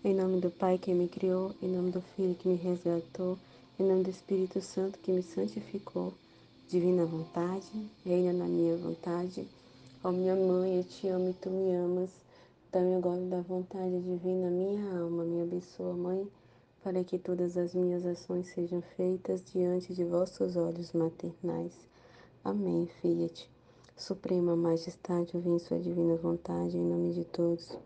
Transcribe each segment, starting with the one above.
Em nome do Pai que me criou, em nome do Filho que me resgatou, em nome do Espírito Santo que me santificou. Divina vontade, reina na minha vontade. Ó minha mãe, eu te amo e tu me amas. Dá-me agora da vontade divina minha alma. Me abençoa, Mãe, para que todas as minhas ações sejam feitas diante de vossos olhos maternais. Amém, Fiat. Suprema Majestade, eu vim em sua divina vontade, em nome de todos,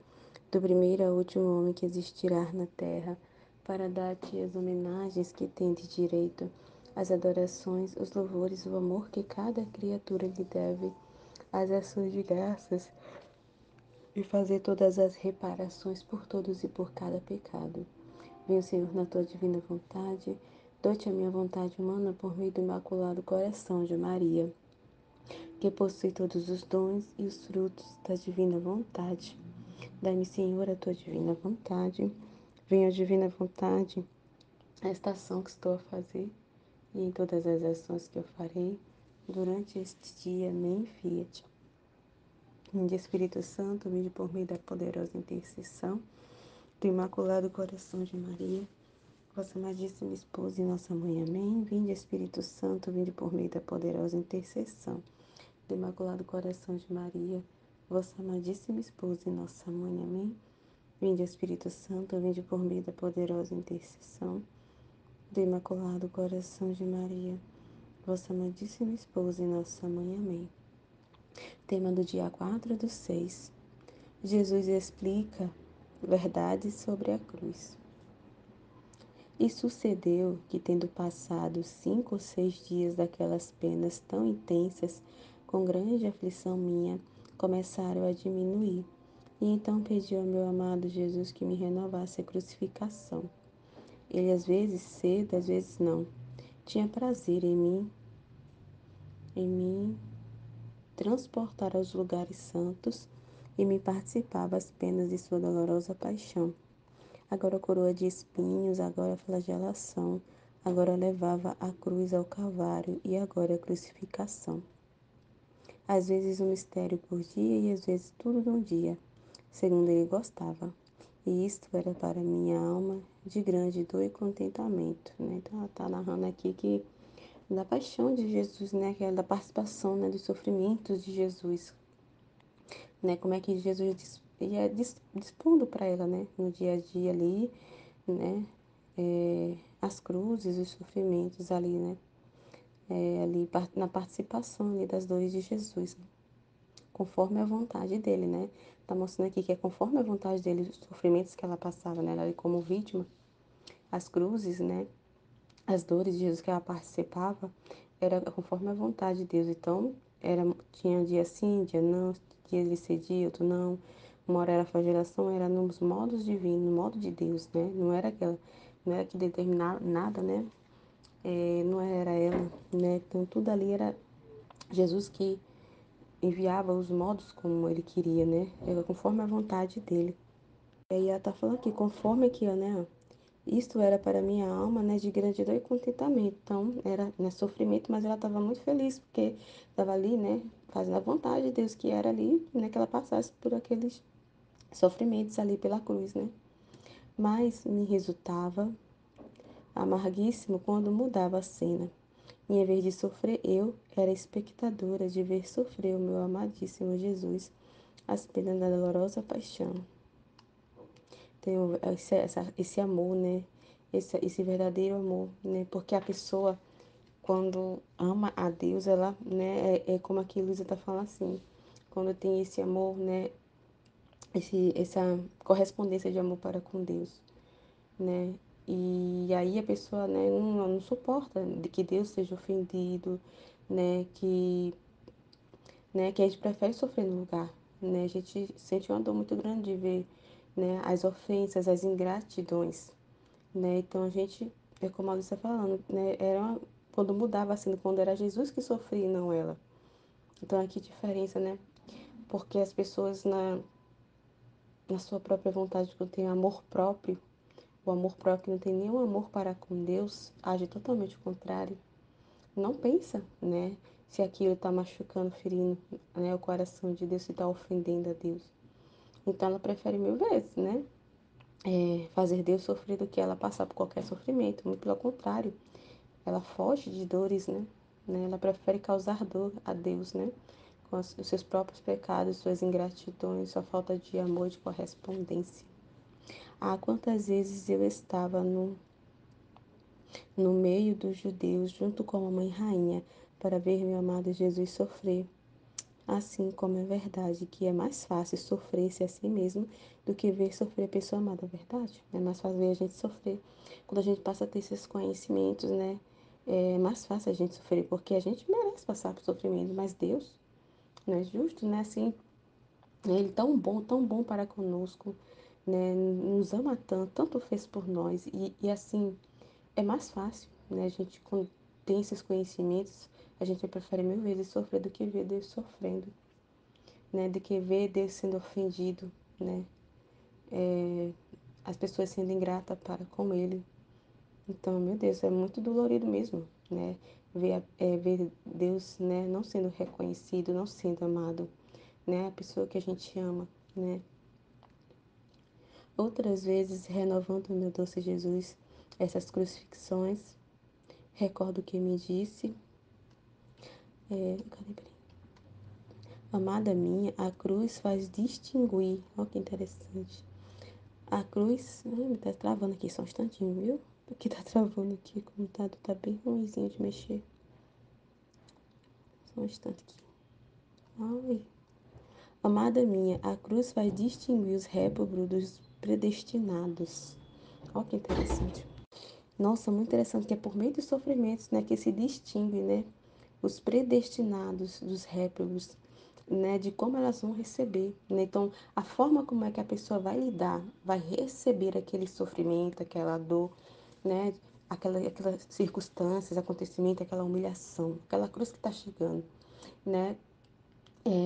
do primeiro ao último homem que existirá na terra, para dar-te as homenagens que tem de direito, as adorações, os louvores, o amor que cada criatura lhe deve, as ações de graças e fazer todas as reparações por todos e por cada pecado. Venho, Senhor, na tua divina vontade, dou-te a minha vontade humana por meio do imaculado coração de Maria, que possui todos os dons e os frutos da divina vontade. Dai-me, Senhor, a tua divina vontade. Venha a divina vontade, esta ação que estou a fazer e em todas as ações que eu farei durante este dia, amém, Fiat. Vinde, Espírito Santo, vinde por meio da poderosa intercessão do Imaculado Coração de Maria, vossa amadíssima esposa e nossa mãe, amém. Vinde, Espírito Santo, vinde por meio da poderosa intercessão do Imaculado Coração de Maria, vossa amadíssima esposa e nossa mãe, amém. Vinde, Espírito Santo, vinde por meio da poderosa intercessão do Imaculado Coração de Maria, vossa amadíssima esposa e nossa mãe, amém. Tema do dia 4/6. Jesus explica verdades sobre a cruz. E sucedeu que, tendo passado 5 ou 6 dias daquelas penas tão intensas, com grande aflição minha, começaram a diminuir. E então pedi ao meu amado Jesus que me renovasse a crucificação. Ele às vezes cedo, às vezes não. Tinha prazer em mim transportar aos lugares santos e me participava as penas de sua dolorosa paixão. Agora a coroa de espinhos, agora a flagelação, agora levava a cruz ao Calvário e agora a crucificação. Às vezes um mistério por dia e às vezes tudo num dia, segundo ele gostava. E isto era para minha alma de grande dor e contentamento, né? Então ela está narrando aqui que da paixão de Jesus, né? Que é da participação, né? Dos sofrimentos de Jesus, né? Como é que Jesus ia dispondo para ela, né? No dia a dia ali, né? As cruzes, os sofrimentos ali, né? Ali na participação ali das dores de Jesus, né? Conforme a vontade dele, né? Tá mostrando aqui que é conforme a vontade dele, os sofrimentos que ela passava, né? Ela ali como vítima, as cruzes, né? As dores de Jesus que ela participava, era conforme a vontade de Deus. Então, tinha dia sim, dia não, dia ele cedia, outro não. Uma hora era a flagelação, era nos modos divinos, no modo de Deus, né? Não era que determinava nada, né? Não era ela, né? Então, tudo ali era Jesus que enviava os modos como ele queria, né? Era conforme a vontade dele. E aí ela tá falando aqui, conforme aqui, ó, né? Isto era para minha alma, né, de grande dor e contentamento. Então, era, né, sofrimento, mas ela estava muito feliz, porque estava ali, né, fazendo a vontade de Deus, que era ali, né, que ela passasse por aqueles sofrimentos ali pela cruz, né. Mas me resultava amarguíssimo quando mudava a cena. E em vez de sofrer eu, era espectadora de ver sofrer o meu amadíssimo Jesus as penas da dolorosa paixão. Tem esse amor, né? Esse verdadeiro amor, né? Porque a pessoa, quando ama a Deus, ela, né? É como aqui a Luísa tá falando assim. Quando tem esse amor, né? Essa correspondência de amor para com Deus, né? E aí a pessoa, né? Não suporta de que Deus seja ofendido, né? Que a gente prefere sofrer no lugar, né? A gente sente uma dor muito grande de ver, né? As ofensas, as ingratidões, né? Então a gente, é como a Alice está falando, né? Quando mudava assim, quando era Jesus que sofria e não ela. Então aqui diferença, né? Porque as pessoas na sua própria vontade, quando tem amor próprio, o amor próprio que não tem nenhum amor para com Deus, age totalmente o contrário. Não pensa, né? Se aquilo está machucando, ferindo, né, o coração de Deus, se está ofendendo a Deus. Então ela prefere 1000 vezes, né? fazer Deus sofrer do que ela passar por qualquer sofrimento. Muito pelo contrário, ela foge de dores, né? Ela prefere causar dor a Deus, né? Com os seus próprios pecados, suas ingratidões, sua falta de amor e de correspondência. Ah, quantas vezes eu estava no meio dos judeus, junto com a mãe rainha, para ver meu amado Jesus sofrer. Assim como é verdade que é mais fácil sofrer-se a si mesmo do que ver sofrer a pessoa amada, é verdade? É mais fácil ver a gente sofrer. Quando a gente passa a ter esses conhecimentos, né? É mais fácil a gente sofrer, porque a gente merece passar por sofrimento, mas Deus não é justo, né? Assim, Ele tão bom para conosco, né? Nos ama tanto, tanto fez por nós. E assim, é mais fácil, né? A gente, quando tem esses conhecimentos, a gente prefere mil vezes sofrer do que ver Deus sofrendo, né? Do que ver Deus sendo ofendido, né? As pessoas sendo ingratas para com Ele. Então, meu Deus, é muito dolorido mesmo, né? Ver Deus, né? Não sendo reconhecido, não sendo amado, né? A pessoa que a gente ama, né? Outras vezes, renovando meu doce Jesus, essas crucifixões, recordo que me disse, cadê? Amada minha, a cruz faz distinguir. Olha que interessante. A cruz. Ai, me tá travando aqui só um instantinho, viu? Porque tá travando aqui, o computador tá bem ruimzinho de mexer. Só um instante aqui. Ai. Amada minha, a cruz faz distinguir os réprobos dos predestinados. Olha que interessante. Nossa, muito interessante que é por meio dos sofrimentos, né, que se distingue, né, os predestinados dos réprobos, né, de como elas vão receber, né? Então, a forma como é que a pessoa vai lidar, vai receber aquele sofrimento, aquela dor, né, aquelas circunstâncias, acontecimento, aquela humilhação, aquela cruz que está chegando, né?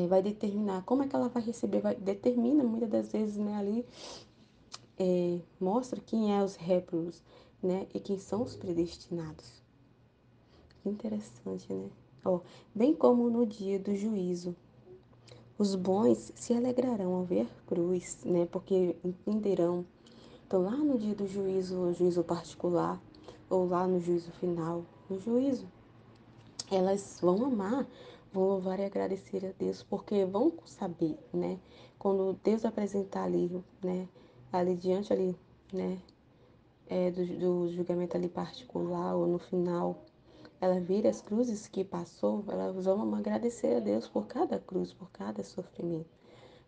Vai determinar como é que ela vai receber, determina muitas das vezes, né, ali mostra quem é os réprobos, né, e quem são os predestinados. Que interessante, né? Ó, bem como no dia do juízo, os bons se alegrarão ao ver a cruz, né? Porque entenderão. Então, lá no dia do juízo, o juízo particular, ou lá no juízo final, no juízo, elas vão amar, vão louvar e agradecer a Deus, porque vão saber, né? Quando Deus apresentar ali, né? Ali diante ali, né? Do julgamento ali particular ou no final, ela vira as cruzes que passou, elas vão agradecer a Deus por cada cruz, por cada sofrimento,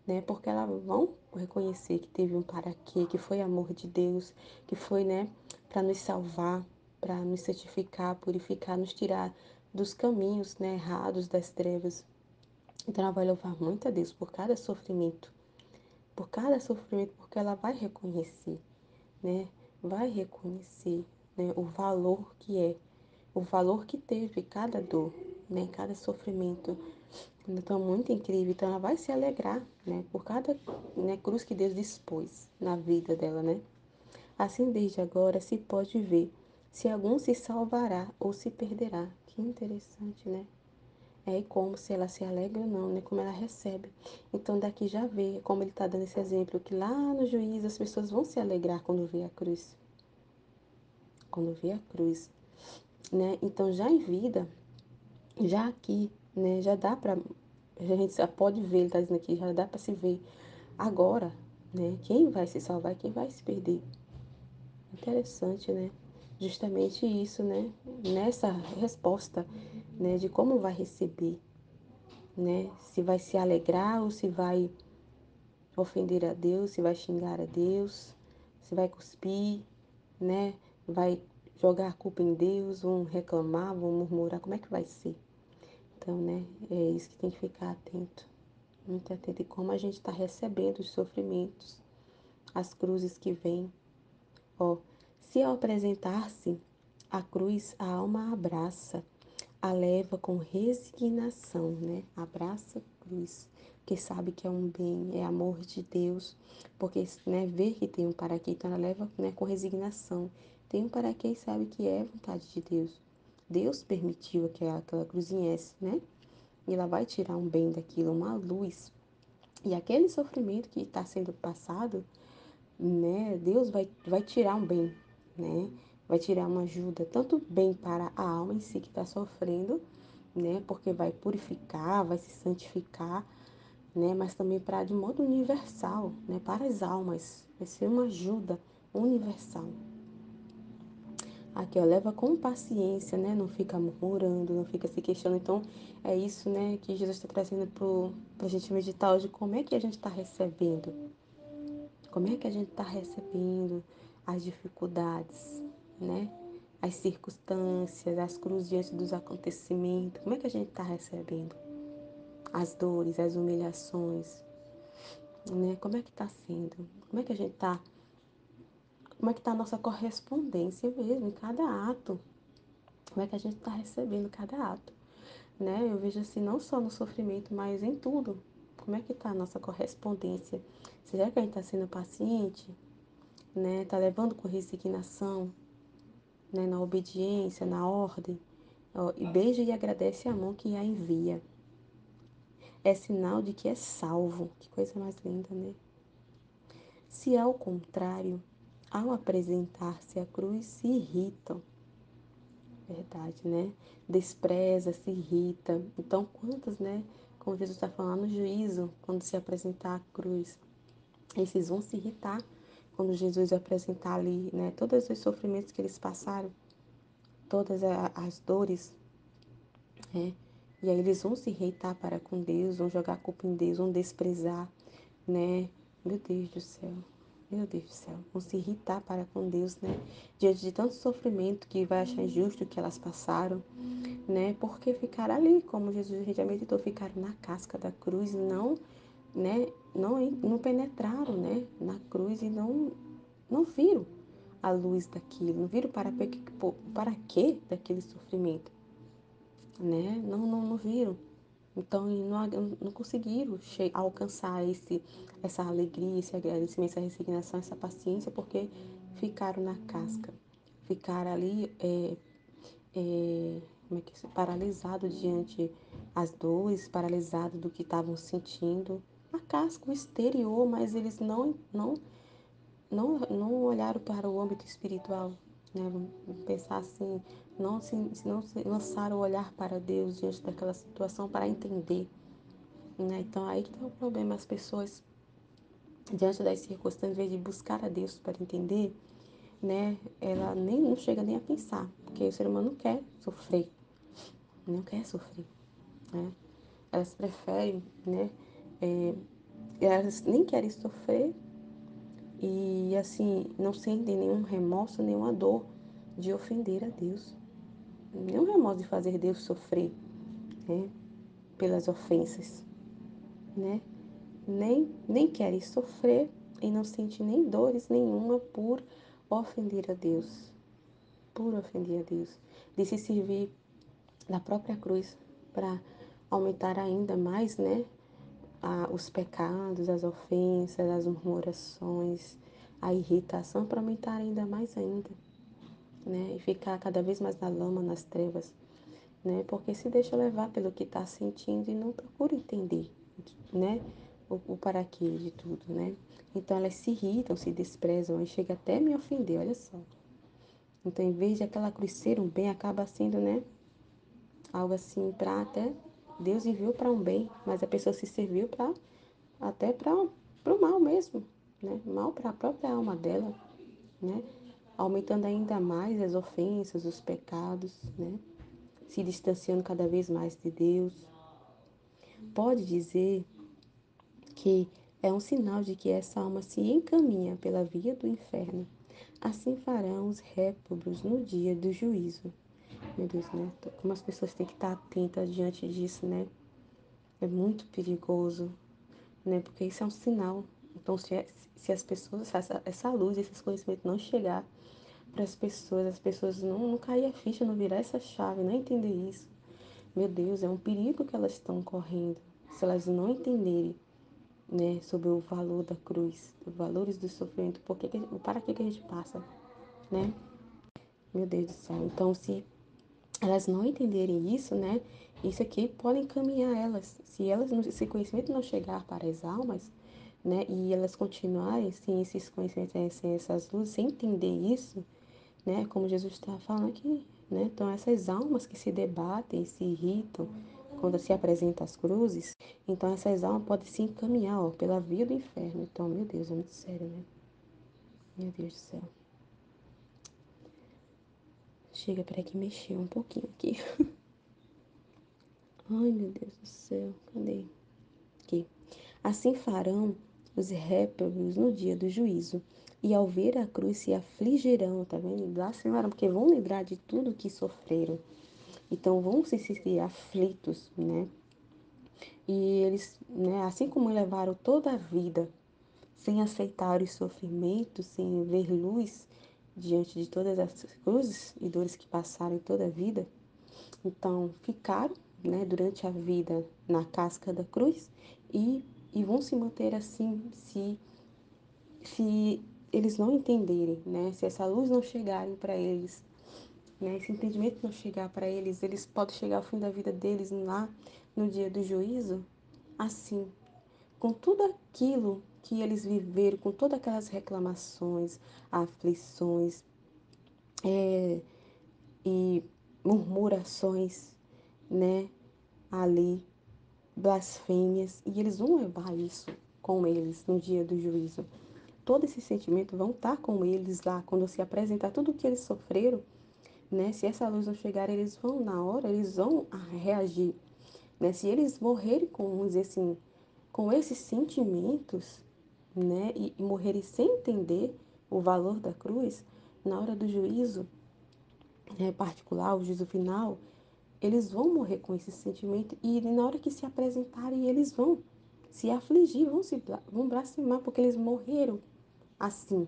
né? Porque elas vão reconhecer que teve um para quê, que foi amor de Deus, que foi, né, para nos salvar, para nos santificar, purificar, nos tirar dos caminhos, né, errados das trevas. Então ela vai louvar muito a Deus por cada sofrimento, porque ela vai reconhecer, né? Vai reconhecer, né, o valor que é, o valor que teve cada dor, né, cada sofrimento. Então, muito incrível. Então, ela vai se alegrar, né, por cada, né, cruz que Deus dispôs na vida dela, né? Assim, desde agora, se pode ver se algum se salvará ou se perderá. Que interessante, né? É como se ela se alegra ou não, né? Como ela recebe. Então, daqui já vê, como ele está dando esse exemplo, que lá no juízo as pessoas vão se alegrar quando vê a cruz. Quando vê a cruz, né? Então, já em vida, já aqui, né? Já dá para a gente já pode ver, ele está dizendo aqui, já dá para se ver agora, né? Quem vai se salvar e quem vai se perder. Interessante, né? Justamente isso, né? Nessa resposta, né? De como vai receber, né? Se vai se alegrar ou se vai ofender a Deus, se vai xingar a Deus, se vai cuspir, né? Vai jogar a culpa em Deus, vão reclamar, vão murmurar, como é que vai ser? Então, né? É isso que tem que ficar atento. Muito atento em como a gente está recebendo os sofrimentos, as cruzes que vêm. Ó, se ao apresentar-se a cruz, a alma abraça, a leva com resignação, né? Abraça a cruz, porque sabe que é um bem, é amor de Deus, porque, né, vê que tem um para quê, então ela leva, né, com resignação. Tem um para quê e sabe que é vontade de Deus. Deus permitiu que aquela cruzinha, né? E ela vai tirar um bem daquilo, uma luz. E aquele sofrimento que está sendo passado, né? Deus vai tirar um bem, né? Vai tirar uma ajuda, tanto bem para a alma em si que está sofrendo, né? Porque vai purificar, vai se santificar, né? Mas também para de modo universal, né? Para as almas, vai ser uma ajuda universal. Aqui, ó, leva com paciência, né? Não fica murmurando, não fica se questionando. Então, é isso, né, que Jesus está trazendo para a gente meditar hoje. Como é que a gente está recebendo? Como é que a gente está recebendo as dificuldades, né? As circunstâncias, as cruzes diante dos acontecimentos. Como é que a gente está recebendo? As dores, as humilhações, né? Como é que está sendo? Como é que a gente está? Como é que está a nossa correspondência mesmo em cada ato? Como é que a gente está recebendo cada ato, né? Eu vejo assim, não só no sofrimento, mas em tudo. Como é que está a nossa correspondência? Será que a gente está sendo paciente, né? Está levando com resignação, né? Na obediência, na ordem? Ó, e beija e agradece a mão que a envia. É sinal de que é salvo. Que coisa mais linda, né? Se ao contrário, ao apresentar-se à cruz, se irritam, verdade, né? Despreza, se irrita. Então, quantos, né? Como Jesus está falando no juízo, quando se apresentar à cruz, esses vão se irritar quando Jesus apresentar ali, né? Todos os sofrimentos que eles passaram, todas as dores, né? E aí eles vão se irritar para com Deus, vão jogar a culpa em Deus, vão desprezar, né? Meu Deus do céu. Meu Deus do céu, vão se irritar para com Deus, né? Diante de tanto sofrimento que vai achar injusto que elas passaram, né? Porque ficaram ali, como Jesus já meditou, ficaram na casca da cruz, não, né? Não penetraram, né? Na cruz e não viram a luz daquilo, não viram para quê daquele sofrimento, né? Não viram. Então, não conseguiram alcançar essa alegria, esse agradecimento, essa resignação, essa paciência, porque ficaram na casca, ficaram ali como é que é? Paralisado diante as dores, paralisado do que estavam sentindo. A casca, o exterior, mas eles não olharam para o âmbito espiritual, né? Vamos pensar assim, não se lançaram o olhar para Deus diante daquela situação para entender, né? Então aí que está o problema, as pessoas diante das circunstâncias, em vez de buscar a Deus para entender, né? Ela nem não chega nem a pensar, porque o ser humano não quer sofrer, não quer sofrer, né? Elas preferem, né? É, elas nem querem sofrer e assim não sentem nenhum remorso, nenhuma dor de ofender a Deus, nenhum remorso de fazer Deus sofrer, né? Pelas ofensas, né? Nem querem sofrer e não sentem nem dores nenhuma por ofender a Deus, por ofender a Deus, de se servir da própria cruz para aumentar ainda mais, né? Os pecados, as ofensas, as murmurações, a irritação para aumentar ainda mais ainda, né? E ficar cada vez mais na lama, nas trevas, né? Porque se deixa levar pelo que está sentindo e não procura entender, né? O para quê de tudo, né? Então elas se irritam, se desprezam e chega até a me ofender, olha só. Então, em vez de aquela cruz ser um bem, acaba sendo, né? Algo assim para até Deus enviou para um bem, mas a pessoa se serviu para até para o mal mesmo, né? Mal para a própria alma dela, né? Aumentando ainda mais as ofensas, os pecados, né? Se distanciando cada vez mais de Deus. Pode dizer que é um sinal de que essa alma se encaminha pela via do inferno. Assim farão os réprobos no dia do juízo. Meu Deus, né? Como as pessoas têm que estar atentas diante disso, né? É muito perigoso, né? Porque isso é um sinal. Então, se as pessoas, essa luz, esses conhecimentos não chegar para as pessoas não cair a ficha, não virar essa chave, não entender isso. Meu Deus, é um perigo que elas estão correndo. Se elas não entenderem, né, sobre o valor da cruz, os valores do sofrimento, para que a gente passa, né? Meu Deus do céu. Então, se elas não entenderem isso, né, isso aqui pode encaminhar elas. Se esse conhecimento não chegar para as almas, né? E elas continuarem sem esses conhecimentos, sem essas luzes, sem entender isso, né? Como Jesus está falando aqui, né? Então, essas almas que se debatem, se irritam quando se apresentam as cruzes, então essas almas podem se encaminhar, ó, pela via do inferno. Então, meu Deus, é muito sério, né? Meu Deus do céu. Chega, peraí que mexeu um pouquinho aqui. Ai, meu Deus do céu, cadê? Aqui. Assim farão os réprobos no dia do juízo, e ao ver a cruz se afligirão, tá vendo? Blasfemarão, porque vão lembrar de tudo que sofreram. Então vão se sentir aflitos, né? E eles, né, assim como levaram toda a vida sem aceitar os sofrimentos, sem ver luz diante de todas as cruzes e dores que passaram em toda a vida, então ficaram, né, durante a vida na casca da cruz e vão se manter assim se eles não entenderem, né, se essa luz não chegarem para eles, né, esse entendimento não chegar para eles, eles podem chegar ao fim da vida deles lá no dia do juízo, assim, com tudo aquilo que eles viveram, com todas aquelas reclamações, aflições e murmurações, né, ali, blasfêmias, e eles vão levar isso com eles no dia do juízo. Todo esse sentimento vão estar com eles lá quando se apresentar tudo o que eles sofreram, né? Se essa luz não chegar, eles vão na hora, eles vão reagir, né? Se eles morrerem com, vamos dizer assim, com esses sentimentos, né? E morrerem sem entender o valor da cruz, na hora do juízo, né, particular, o juízo final, eles vão morrer com esse sentimento e na hora que se apresentarem, eles vão se afligir, vão blasfemar porque eles morreram assim,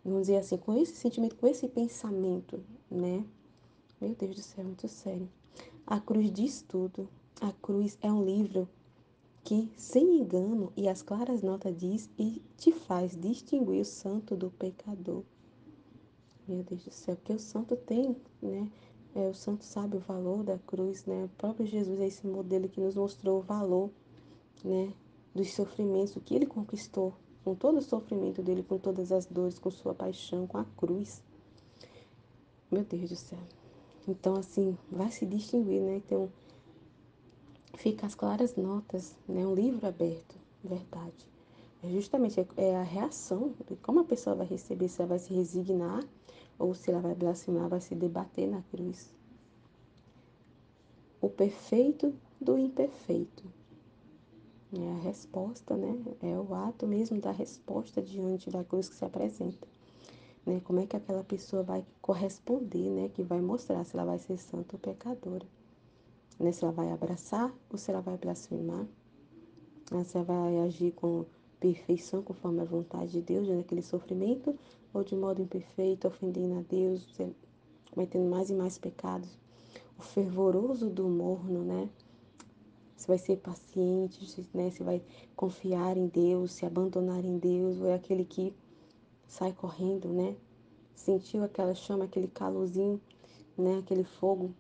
vamos dizer assim, com esse sentimento, com esse pensamento, né? Meu Deus do céu, é muito sério. A cruz diz tudo. A cruz é um livro que, sem engano, e as claras notas diz e te faz distinguir o santo do pecador. Meu Deus do céu, porque o santo tem, né? O santo sabe o valor da cruz, né? O próprio Jesus é esse modelo que nos mostrou o valor, né? Dos sofrimentos, o que ele conquistou, com todo o sofrimento dele, com todas as dores, com sua paixão, com a cruz. Meu Deus do céu. Então, assim, vai se distinguir, né? Então, fica as claras notas, né? Um livro aberto, verdade. Justamente é a reação de como a pessoa vai receber, se ela vai se resignar ou se ela vai blasfemar, vai se debater na cruz. O perfeito do imperfeito. É a resposta, né? É o ato mesmo da resposta diante da cruz que se apresenta. Né? Como é que aquela pessoa vai corresponder, né? Que vai mostrar se ela vai ser santa ou pecadora. Né? Se ela vai abraçar ou se ela vai blasfemar. Né? Se ela vai agir com perfeição conforme a vontade de Deus, naquele sofrimento, ou de modo imperfeito, ofendendo a Deus, cometendo mais e mais pecados. O fervoroso do morno, né? Você vai ser paciente, né? Você vai confiar em Deus, se abandonar em Deus, ou é aquele que sai correndo, né? Sentiu aquela chama, aquele calorzinho, né? Aquele fogo,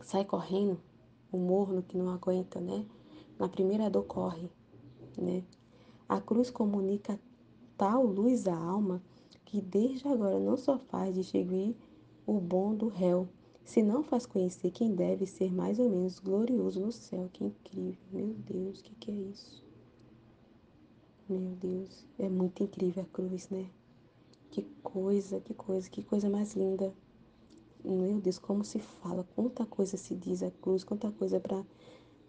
sai correndo, o morno que não aguenta, né? Na primeira dor corre, né? A cruz comunica tal luz à alma que desde agora não só faz distinguir o bom do réu, se não faz conhecer quem deve ser mais ou menos glorioso no céu. Que incrível, meu Deus, o que é isso? Meu Deus, é muito incrível a cruz, né? Que coisa, que coisa, que coisa mais linda. Meu Deus, como se fala, quanta coisa se diz a cruz, quanta coisa para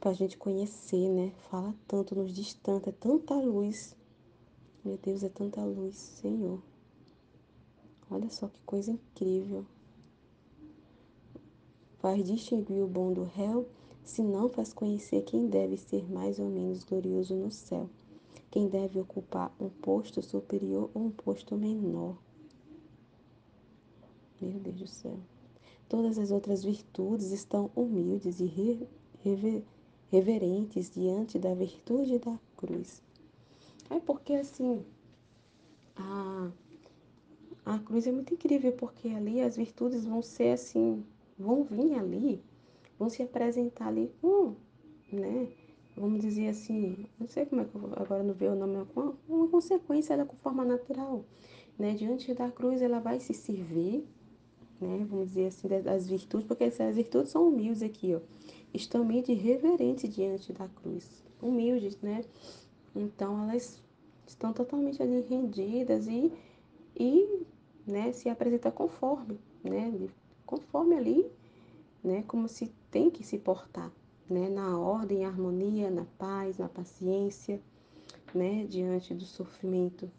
a gente conhecer, né? Fala tanto, nos diz tanto, é tanta luz. Meu Deus, é tanta luz, Senhor. Olha só que coisa incrível. Faz distinguir o bom do réu, se não faz conhecer quem deve ser mais ou menos glorioso no céu, quem deve ocupar um posto superior ou um posto menor. Meu Deus do céu. Todas as outras virtudes estão humildes e reverentes diante da virtude da cruz. É porque assim, a, a cruz é muito incrível, porque ali as virtudes vão ser assim, vão vir ali, vão se apresentar ali, né? vamos dizer assim, não sei como é que agora não veio o nome, uma consequência da forma natural, né? Diante da cruz ela vai se servir, né? Vamos dizer assim, das virtudes, porque as virtudes são humildes aqui, ó. Estão meio de reverentes diante da cruz, humildes, né? Então elas estão totalmente ali rendidas e né, se apresenta conforme, né? Conforme ali, né? Como se tem que se portar, né? Na ordem, harmonia, na paz, na paciência, né? Diante do sofrimento,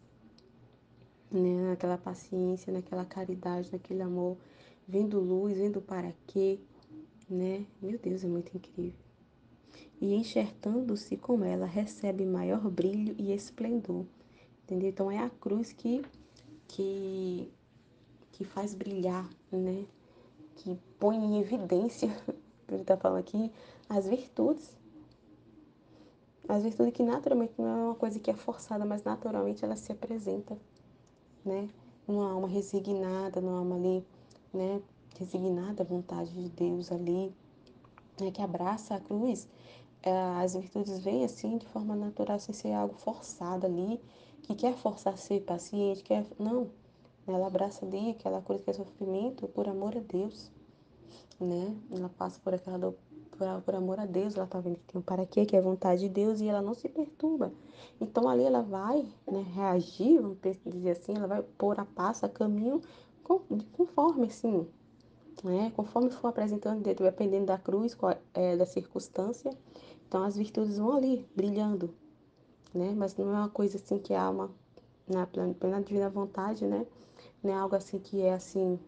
né? Naquela paciência, naquela caridade, naquele amor, vendo luz, vendo para quê, né? Meu Deus, é muito incrível. E enxertando-se como ela recebe maior brilho e esplendor, entendeu? Então é a cruz que, que faz brilhar, né? Que põe em evidência, ele está falando aqui, as virtudes. As virtudes que naturalmente não é uma coisa que é forçada, mas naturalmente ela se apresenta, né? Uma alma resignada, numa alma ali, né? Resignada à vontade de Deus ali, né? Que abraça a cruz. As virtudes vêm assim de forma natural, sem ser algo forçado ali, que quer forçar a ser paciente, quer. Não. Ela abraça ali aquela cruz que é sofrimento por amor a Deus, né? Ela passa por aquela dor por amor a Deus, ela tá vendo que tem um para quê, que é vontade de Deus, e ela não se perturba. Então ali ela vai, né, reagir, vamos dizer assim, ela vai pôr a passo, a caminho, conforme, assim, né? Conforme for apresentando, dependendo da cruz, da circunstância. Então as virtudes vão ali, brilhando, né? Mas não é uma coisa assim que a alma, na plena divina vontade, né? Não é algo assim que é assim,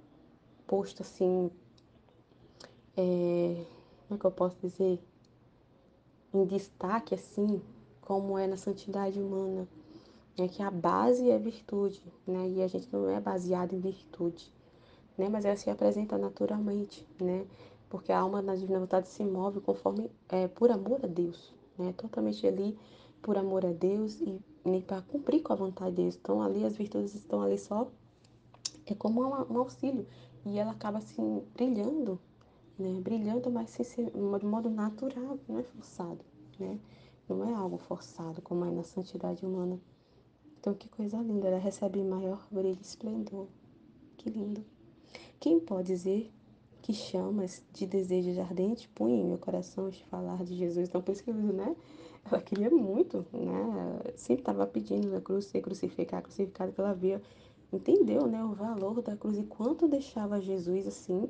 posto assim, como é que eu posso dizer? Em destaque, assim, como é na santidade humana, né? Que a base é virtude, né? E a gente não é baseado em virtude, né? Mas ela se apresenta naturalmente, né? Porque a alma na divina vontade se move conforme, por amor a Deus, né? Totalmente ali por amor a Deus e para cumprir com a vontade de Deus. Então ali as virtudes estão ali só, é como um auxílio. E ela acaba assim brilhando, né? Brilhando, mas sem ser, de modo natural, não é forçado, né? Não é algo forçado, como é na santidade humana. Então, que coisa linda, ela recebe maior brilho e esplendor. Que lindo. Quem pode dizer que chamas de desejos ardentes punha em meu coração de falar de Jesus? Então, por isso que eu digo, né? Ela queria muito, né? Sempre estava pedindo na cruz ser crucificada, que ela via, entendeu, né? O valor da cruz e quanto deixava Jesus assim,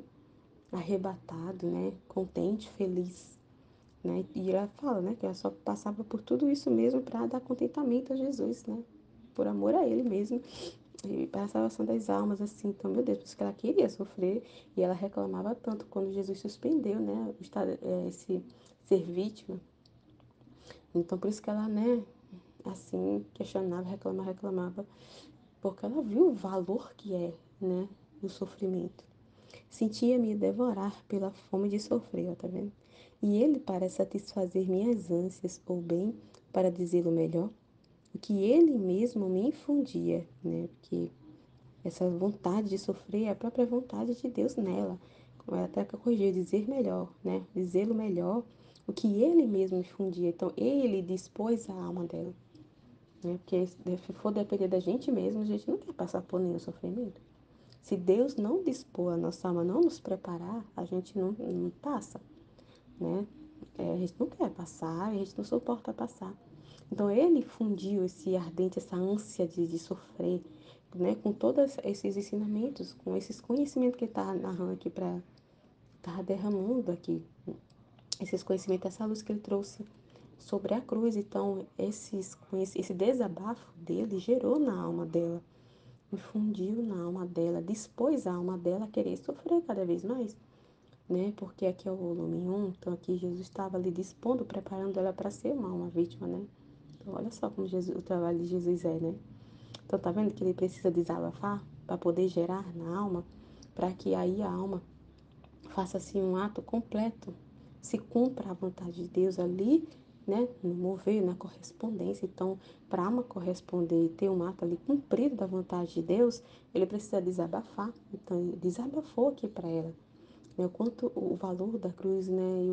arrebatado, né? Contente, feliz, né? E ela fala, né? Que ela só passava por tudo isso mesmo para dar contentamento a Jesus, né? Por amor a Ele mesmo e para a salvação das almas, assim. Então, meu Deus, por isso que ela queria sofrer e ela reclamava tanto quando Jesus suspendeu, né? O estado, esse ser vítima. Então, por isso que ela, né? Assim, questionava, reclamava, porque ela viu o valor que é, né? O sofrimento. Sentia-me devorar pela fome de sofrer, ó, tá vendo? E ele, para satisfazer minhas ânsias, ou bem, para dizê-lo melhor, o que ele mesmo me infundia, né? Porque essa vontade de sofrer é a própria vontade de Deus nela. Como ela até corrigiu, dizer melhor, né? Dizê-lo melhor, o que ele mesmo infundia. Então, ele dispôs a alma dela, né? Porque se for depender da gente mesmo, a gente não quer passar por nenhum sofrimento. Se Deus não dispor a nossa alma, não nos preparar, a gente não passa, né? A gente não quer passar, a gente não suporta passar. Então ele fundiu esse ardente, essa ânsia de sofrer, né? Com todos esses ensinamentos, com esses conhecimentos que ele está narrando aqui está derramando aqui, esses conhecimentos, essa luz que ele trouxe sobre a cruz. Então esse desabafo dele gerou na alma dela, infundiu na alma dela, dispôs a alma dela a querer sofrer cada vez mais, né? Porque aqui é o volume 1, então aqui Jesus estava ali dispondo, preparando ela para ser uma vítima, né? Então olha só como Jesus, o trabalho de Jesus é, né? Então tá vendo que ele precisa desabafar para poder gerar na alma, para que aí a alma faça assim um ato completo, se cumpra a vontade de Deus ali, né, no mover, na correspondência. Então, para a alma corresponder e ter um ato ali cumprido da vontade de Deus, ele precisa desabafar. Então, ele desabafou aqui para ela, né, o quanto o valor da cruz, né,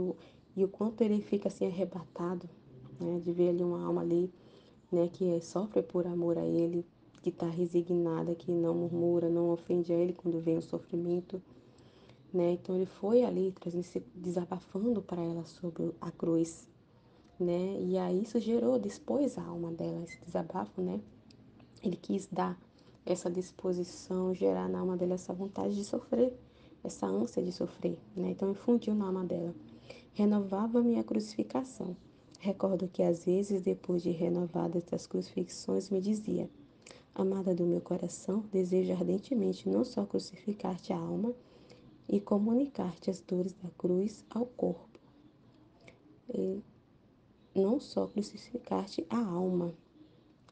e o quanto ele fica assim arrebatado, né? De ver ali uma alma ali, né, que sofre por amor a Ele, que está resignada, que não murmura, não ofende a Ele quando vem o sofrimento, né? Então ele foi ali desabafando para ela sobre a cruz, né? E aí isso gerou, dispôs a alma dela, esse desabafo, né? Ele quis dar essa disposição, gerar na alma dela essa vontade de sofrer, essa ânsia de sofrer, né? Então infundiu na alma dela. Renovava-me a crucificação. Recordo que às vezes, depois de renovadas as crucifixões, me dizia: Amada do meu coração, desejo ardentemente não só crucificar-te a alma e comunicar-te as dores da cruz ao corpo, e não só crucificar-te a alma,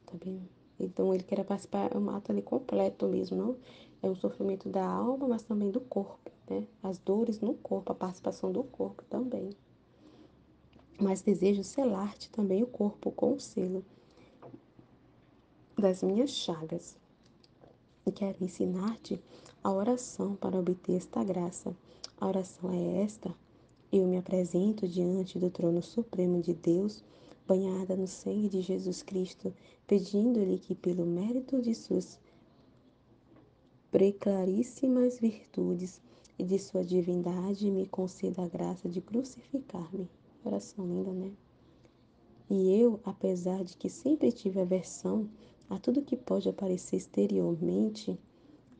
tá bem? Então ele quer participar, é um ato ali completo mesmo, não é um sofrimento da alma, mas também do corpo, né? As dores no corpo, a participação do corpo também. Mas desejo selar-te também o corpo com o selo das minhas chagas. E quero ensinar-te a oração para obter esta graça. A oração é esta: eu me apresento diante do trono supremo de Deus, banhada no sangue de Jesus Cristo, pedindo-lhe que, pelo mérito de suas preclaríssimas virtudes e de sua divindade, me conceda a graça de crucificar-me. Oração linda, né? E eu, apesar de que sempre tive aversão a tudo que pode aparecer exteriormente,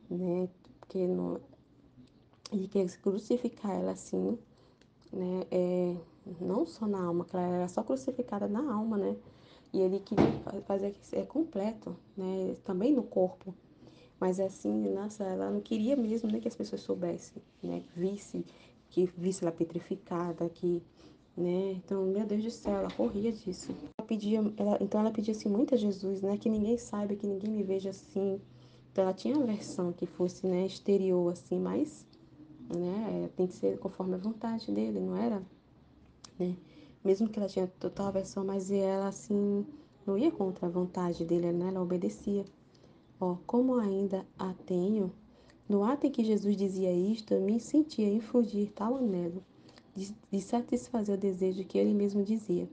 né? Porque não, ele quer crucificar ela assim, né? Não só na alma, que ela era só crucificada na alma, né? E ele queria fazer que é completo, né? Também no corpo. Mas assim, nossa, ela não queria mesmo, né, que as pessoas soubessem, né? Que visse ela petrificada, né? Então, meu Deus do céu, ela corria disso. Então ela pedia assim muito a Jesus, né? Que ninguém saiba, que ninguém me veja assim. Então ela tinha aversão que fosse, né, exterior assim, mas, né, tem que ser conforme a vontade dele, não era, né? Mesmo que ela tinha total aversão, mas ela assim não ia contra a vontade dele, né? Ela obedecia. Ó, como ainda a tenho, no ato em que Jesus dizia isto, eu me sentia infundir tal anelo de satisfazer o desejo que ele mesmo dizia.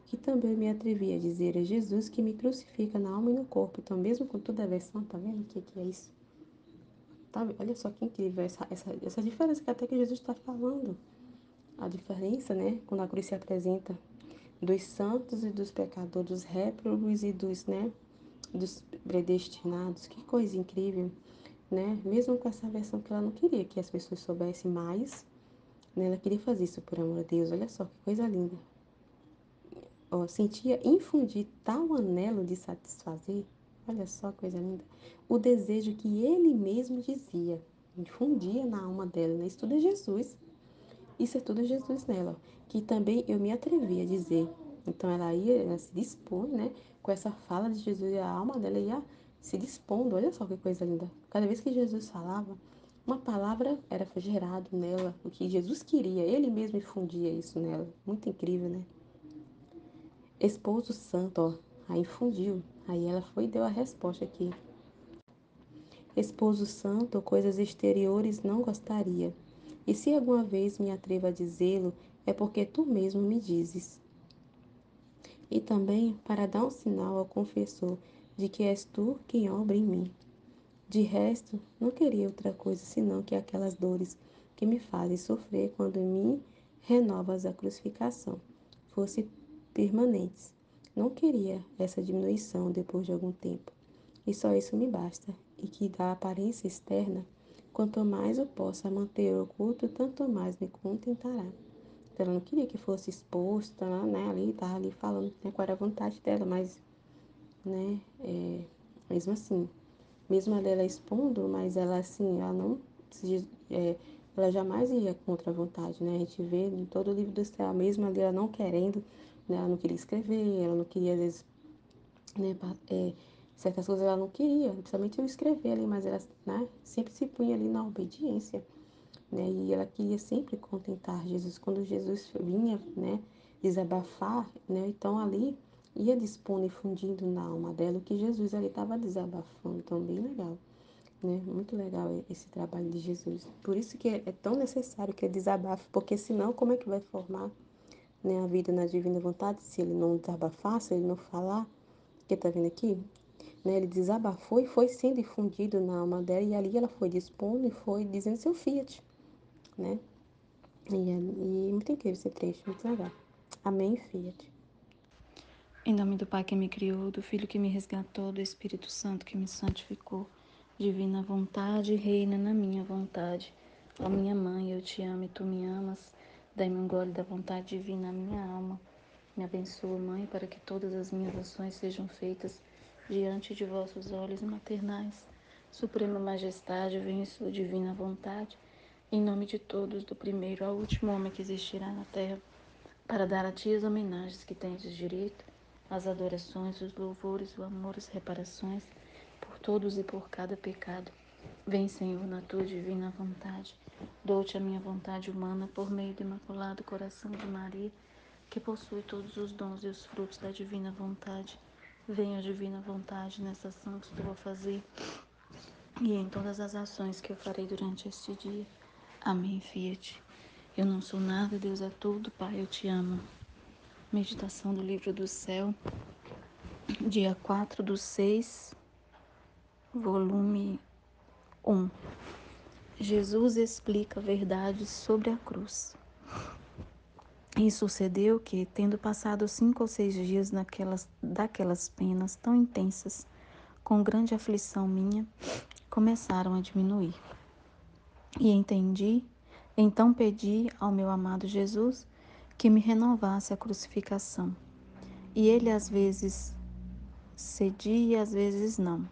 Que também me atrevi a dizer a Jesus que me crucifica na alma e no corpo. Então, mesmo com toda a versão, tá vendo o que é isso? Tá, olha só que incrível essa diferença que até que Jesus está falando. A diferença, né, quando a cruz se apresenta dos santos e dos pecadores, dos réprobos e dos, né, dos predestinados. Que coisa incrível, né? Mesmo com essa versão que ela não queria que as pessoas soubessem mais, né, ela queria fazer isso por amor a Deus. Olha só que coisa linda. Ó, sentia infundir tal anelo de satisfazer, olha só que coisa linda, o desejo que ele mesmo dizia, infundia na alma dela, né? Isso tudo é Jesus. Isso é tudo Jesus nela, que também eu me atrevi a dizer. Então ela se dispõe, né? Com essa fala de Jesus, a alma dela ia se dispondo. Olha só que coisa linda. Cada vez que Jesus falava, uma palavra era gerado nela, o que Jesus queria, ele mesmo infundia isso nela. Muito incrível, né? Esposo santo, ó, aí infundiu. Aí ela foi e deu a resposta aqui. Esposo santo, coisas exteriores não gostaria. E se alguma vez me atrevo a dizê-lo, é porque tu mesmo me dizes. E também para dar um sinal ao confessor de que és tu quem obra em mim. De resto, não queria outra coisa senão que aquelas dores que me fazem sofrer quando me renovas a crucificação fossem permanentes. Não queria essa diminuição depois de algum tempo. E só isso me basta, e que da aparência externa, quanto mais eu possa manter oculto, tanto mais me contentará. Então, ela não queria que fosse exposta, né, ali, estava ali falando, né, qual era a vontade dela, mas, né, mesmo assim, mesmo ela expondo, mas ela assim, ela não ela jamais ia contra a vontade, né? A gente vê em todo o livro do céu, mesmo ali ela não querendo, né? Ela não queria escrever, ela não queria, às vezes, né, certas coisas ela não queria, principalmente eu escrever ali, mas ela, né, sempre se punha ali na obediência, né? E ela queria sempre contentar Jesus. Quando Jesus vinha, né, desabafar, né? Então ali ia dispondo e fundindo na alma dela o que Jesus ali estava desabafando. Então, bem legal, né? Muito legal esse trabalho de Jesus. Por isso que é tão necessário que ele desabafe, porque senão como é que vai formar, né, a vida na divina vontade, se ele não desabafar, se ele não falar, que tá vendo aqui, né, ele desabafou e foi sendo infundido na alma dela, e ali ela foi dispondo e foi dizendo seu fiat, né? E muito incrível esse trecho, muito legal. Amém, fiat. Em nome do Pai que me criou, do Filho que me resgatou, do Espírito Santo que me santificou. Divina vontade, reina na minha vontade. Ó minha mãe, eu te amo e tu me amas. Dai-me um gole da vontade divina à minha alma. Me abençoa, Mãe, para que todas as minhas ações sejam feitas diante de vossos olhos maternais. Suprema Majestade, venha em sua divina vontade, em nome de todos, do primeiro ao último homem que existirá na terra, para dar a ti as homenagens que tens direito, as adorações, os louvores, o amor, as reparações, por todos e por cada pecado. Vem, Senhor, na tua divina vontade. Dou-te a minha vontade humana por meio do imaculado coração de Maria, que possui todos os dons e os frutos da divina vontade. Venha, divina vontade, nessa ação que estou a fazer e em todas as ações que eu farei durante este dia. Amém, Fiat. Eu não sou nada, Deus é tudo, Pai, eu te amo. Meditação do Livro do Céu, dia 4/6, volume 1. Jesus explica verdades sobre a cruz. E sucedeu que, tendo passado 5 ou 6 dias daquelas penas tão intensas, com grande aflição minha, começaram a diminuir. E então pedi ao meu amado Jesus que me renovasse a crucificação. E ele às vezes cedia e às vezes não.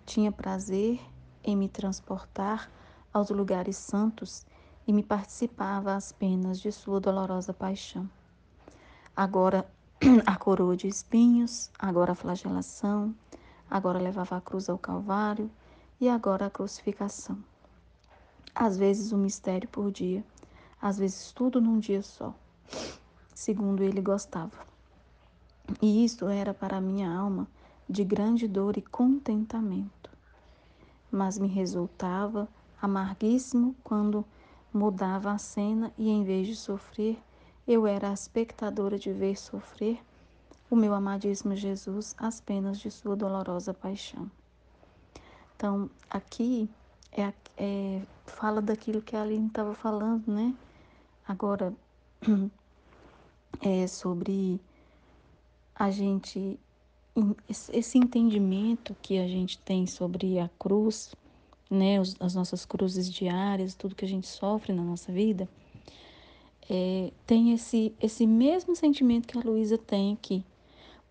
Tinha prazer em me transportar aos lugares santos e me participava às penas de sua dolorosa paixão. Agora a coroa de espinhos, agora a flagelação, agora levava a cruz ao Calvário e agora a crucificação. Às vezes um mistério por dia, às vezes tudo num dia só, segundo ele gostava. E isto era para a minha alma de grande dor e contentamento. Mas me resultava amarguíssimo quando mudava a cena e, em vez de sofrer, eu era a espectadora de ver sofrer o meu amadíssimo Jesus as penas de sua dolorosa paixão. Então, aqui fala daquilo que a Aline estava falando, né? Agora, é sobre a gente, esse entendimento que a gente tem sobre a cruz, né? As nossas cruzes diárias, tudo que a gente sofre na nossa vida, tem esse mesmo sentimento que a Luísa tem aqui.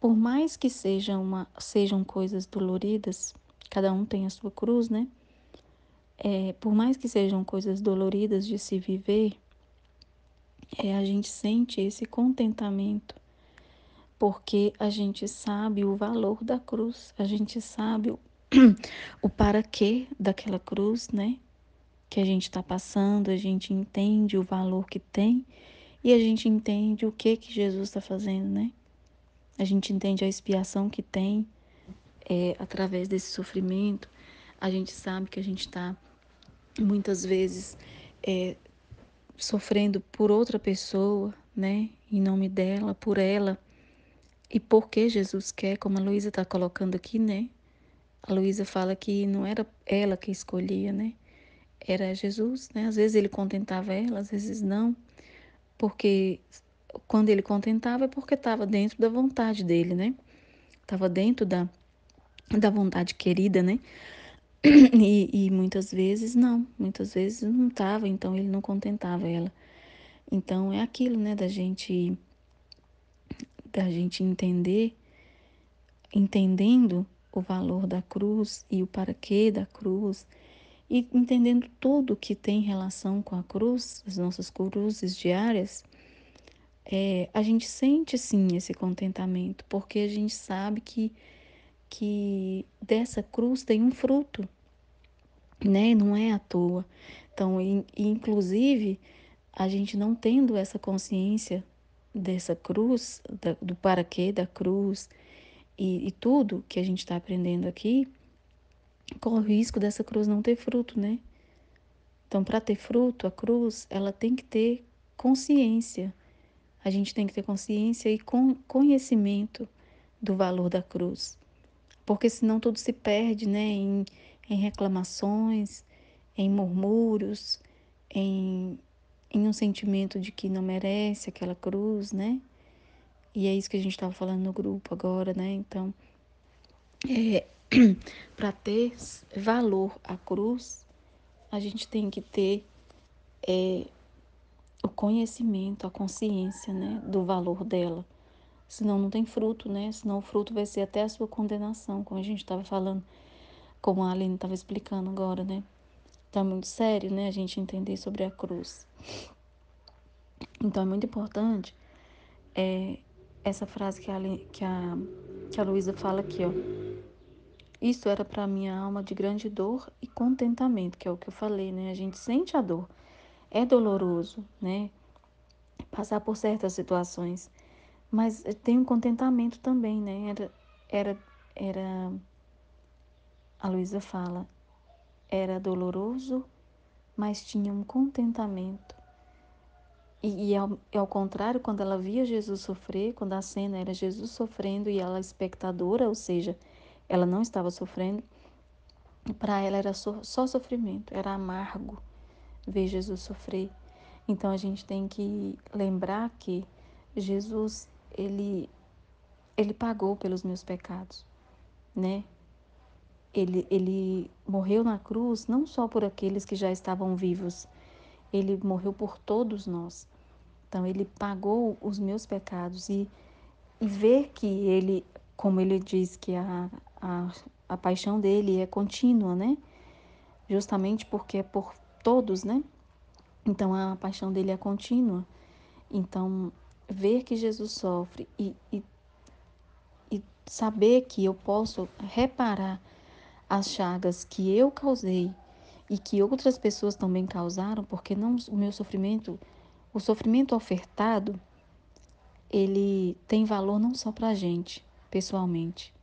Por mais que sejam coisas doloridas, cada um tem a sua cruz, né? Por mais que sejam coisas doloridas de se viver, a gente sente esse contentamento, porque a gente sabe o valor da cruz, a gente sabe o para quê daquela cruz, né? Que a gente está passando, a gente entende o valor que tem e a gente entende o que Jesus está fazendo, né? A gente entende a expiação que tem através desse sofrimento. A gente sabe que a gente está muitas vezes sofrendo por outra pessoa, né? Em nome dela, por ela. E porque Jesus quer, como a Luísa está colocando aqui, né? A Luísa fala que não era ela que escolhia, né? Era Jesus, né? Às vezes ele contentava ela, às vezes não. Porque quando ele contentava é porque estava dentro da vontade dele, né? Estava dentro da vontade querida, né? E muitas vezes não estava, então ele não contentava ela. Então é aquilo, né, da gente entendendo o valor da cruz e o para quê da cruz, e entendendo tudo que tem relação com a cruz, as nossas cruzes diárias, a gente sente sim esse contentamento, porque a gente sabe que dessa cruz tem um fruto, né? Não é à toa. Então, inclusive, a gente não tendo essa consciência dessa cruz, do para quê da cruz e tudo que a gente está aprendendo aqui, corre o risco dessa cruz não ter fruto, né? Então, para ter fruto, a cruz, ela tem que ter consciência. A gente tem que ter consciência e conhecimento do valor da cruz, porque senão tudo se perde, né, em reclamações, em murmúrios, em, em um sentimento de que não merece aquela cruz, né? E é isso que a gente estava falando no grupo agora, né? Então, é, para ter valor à cruz, a gente tem que ter o conhecimento, a consciência, né, do valor dela. Senão não tem fruto, né? Senão o fruto vai ser até a sua condenação, como a gente estava falando, como a Aline estava explicando agora, né? Então é muito sério, né, a gente entender sobre a cruz. Então é muito importante essa frase que a Luísa fala aqui, ó. Isso era para minha alma de grande dor e contentamento, que é o que eu falei, né? A gente sente a dor. É doloroso, né? Passar por certas situações. Mas tem um contentamento também, né? Era, era, a Luísa fala, era doloroso, mas tinha um contentamento. E ao contrário, quando ela via Jesus sofrer, quando a cena era Jesus sofrendo e ela espectadora, ou seja, ela não estava sofrendo, para ela era só sofrimento, era amargo ver Jesus sofrer. Então a gente tem que lembrar que Jesus, ele pagou pelos meus pecados, né? Ele morreu na cruz não só por aqueles que já estavam vivos, ele morreu por todos nós. Então ele pagou os meus pecados e ver que ele, como ele diz que a paixão dele é contínua, né? Justamente porque é por todos, né? Então a paixão dele é contínua. Então, ver que Jesus sofre e saber que eu posso reparar as chagas que eu causei e que outras pessoas também causaram, porque não o meu sofrimento, o sofrimento ofertado, ele tem valor não só para a gente, pessoalmente,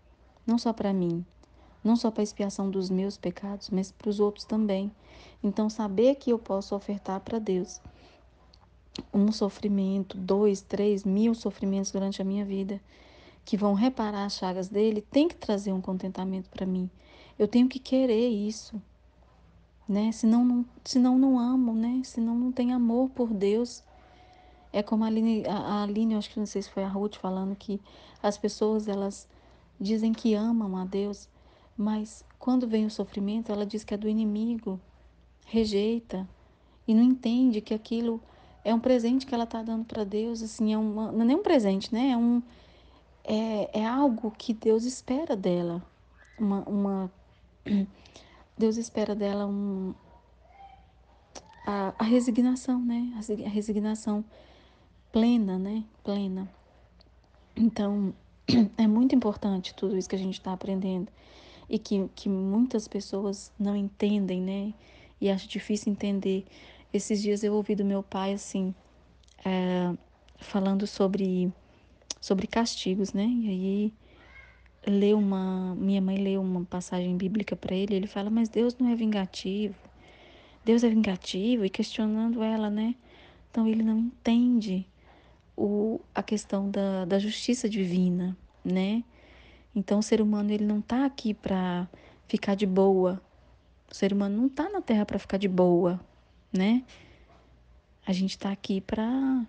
não só para mim, não só para a expiação dos meus pecados, mas para os outros também. Então, saber que eu posso ofertar para Deus um sofrimento, 2, 3 mil sofrimentos durante a minha vida, que vão reparar as chagas dele, tem que trazer um contentamento para mim. Eu tenho que querer isso, né? Senão não amo, né? Senão não tem amor por Deus. É como a Aline, eu acho que não sei se foi a Ruth falando que as pessoas, elas dizem que amam a Deus, mas quando vem o sofrimento, ela diz que é do inimigo, rejeita e não entende que aquilo é um presente que ela está dando para Deus, assim, não é nem um presente, né? É algo que Deus espera dela. Uma, Deus espera dela a resignação, né? A resignação plena, né? Plena. Então, é muito importante tudo isso que a gente está aprendendo e que muitas pessoas não entendem, né? E acho difícil entender. Esses dias eu ouvi do meu pai, assim, falando sobre castigos, né? E aí minha mãe leu uma passagem bíblica para ele, ele fala, mas Deus não é vingativo. Deus é vingativo e questionando ela, né? Então ele não entende a questão da justiça divina, né? Então o ser humano ele não tá aqui para ficar de boa. O ser humano não tá na Terra para ficar de boa, né? A gente tá aqui para,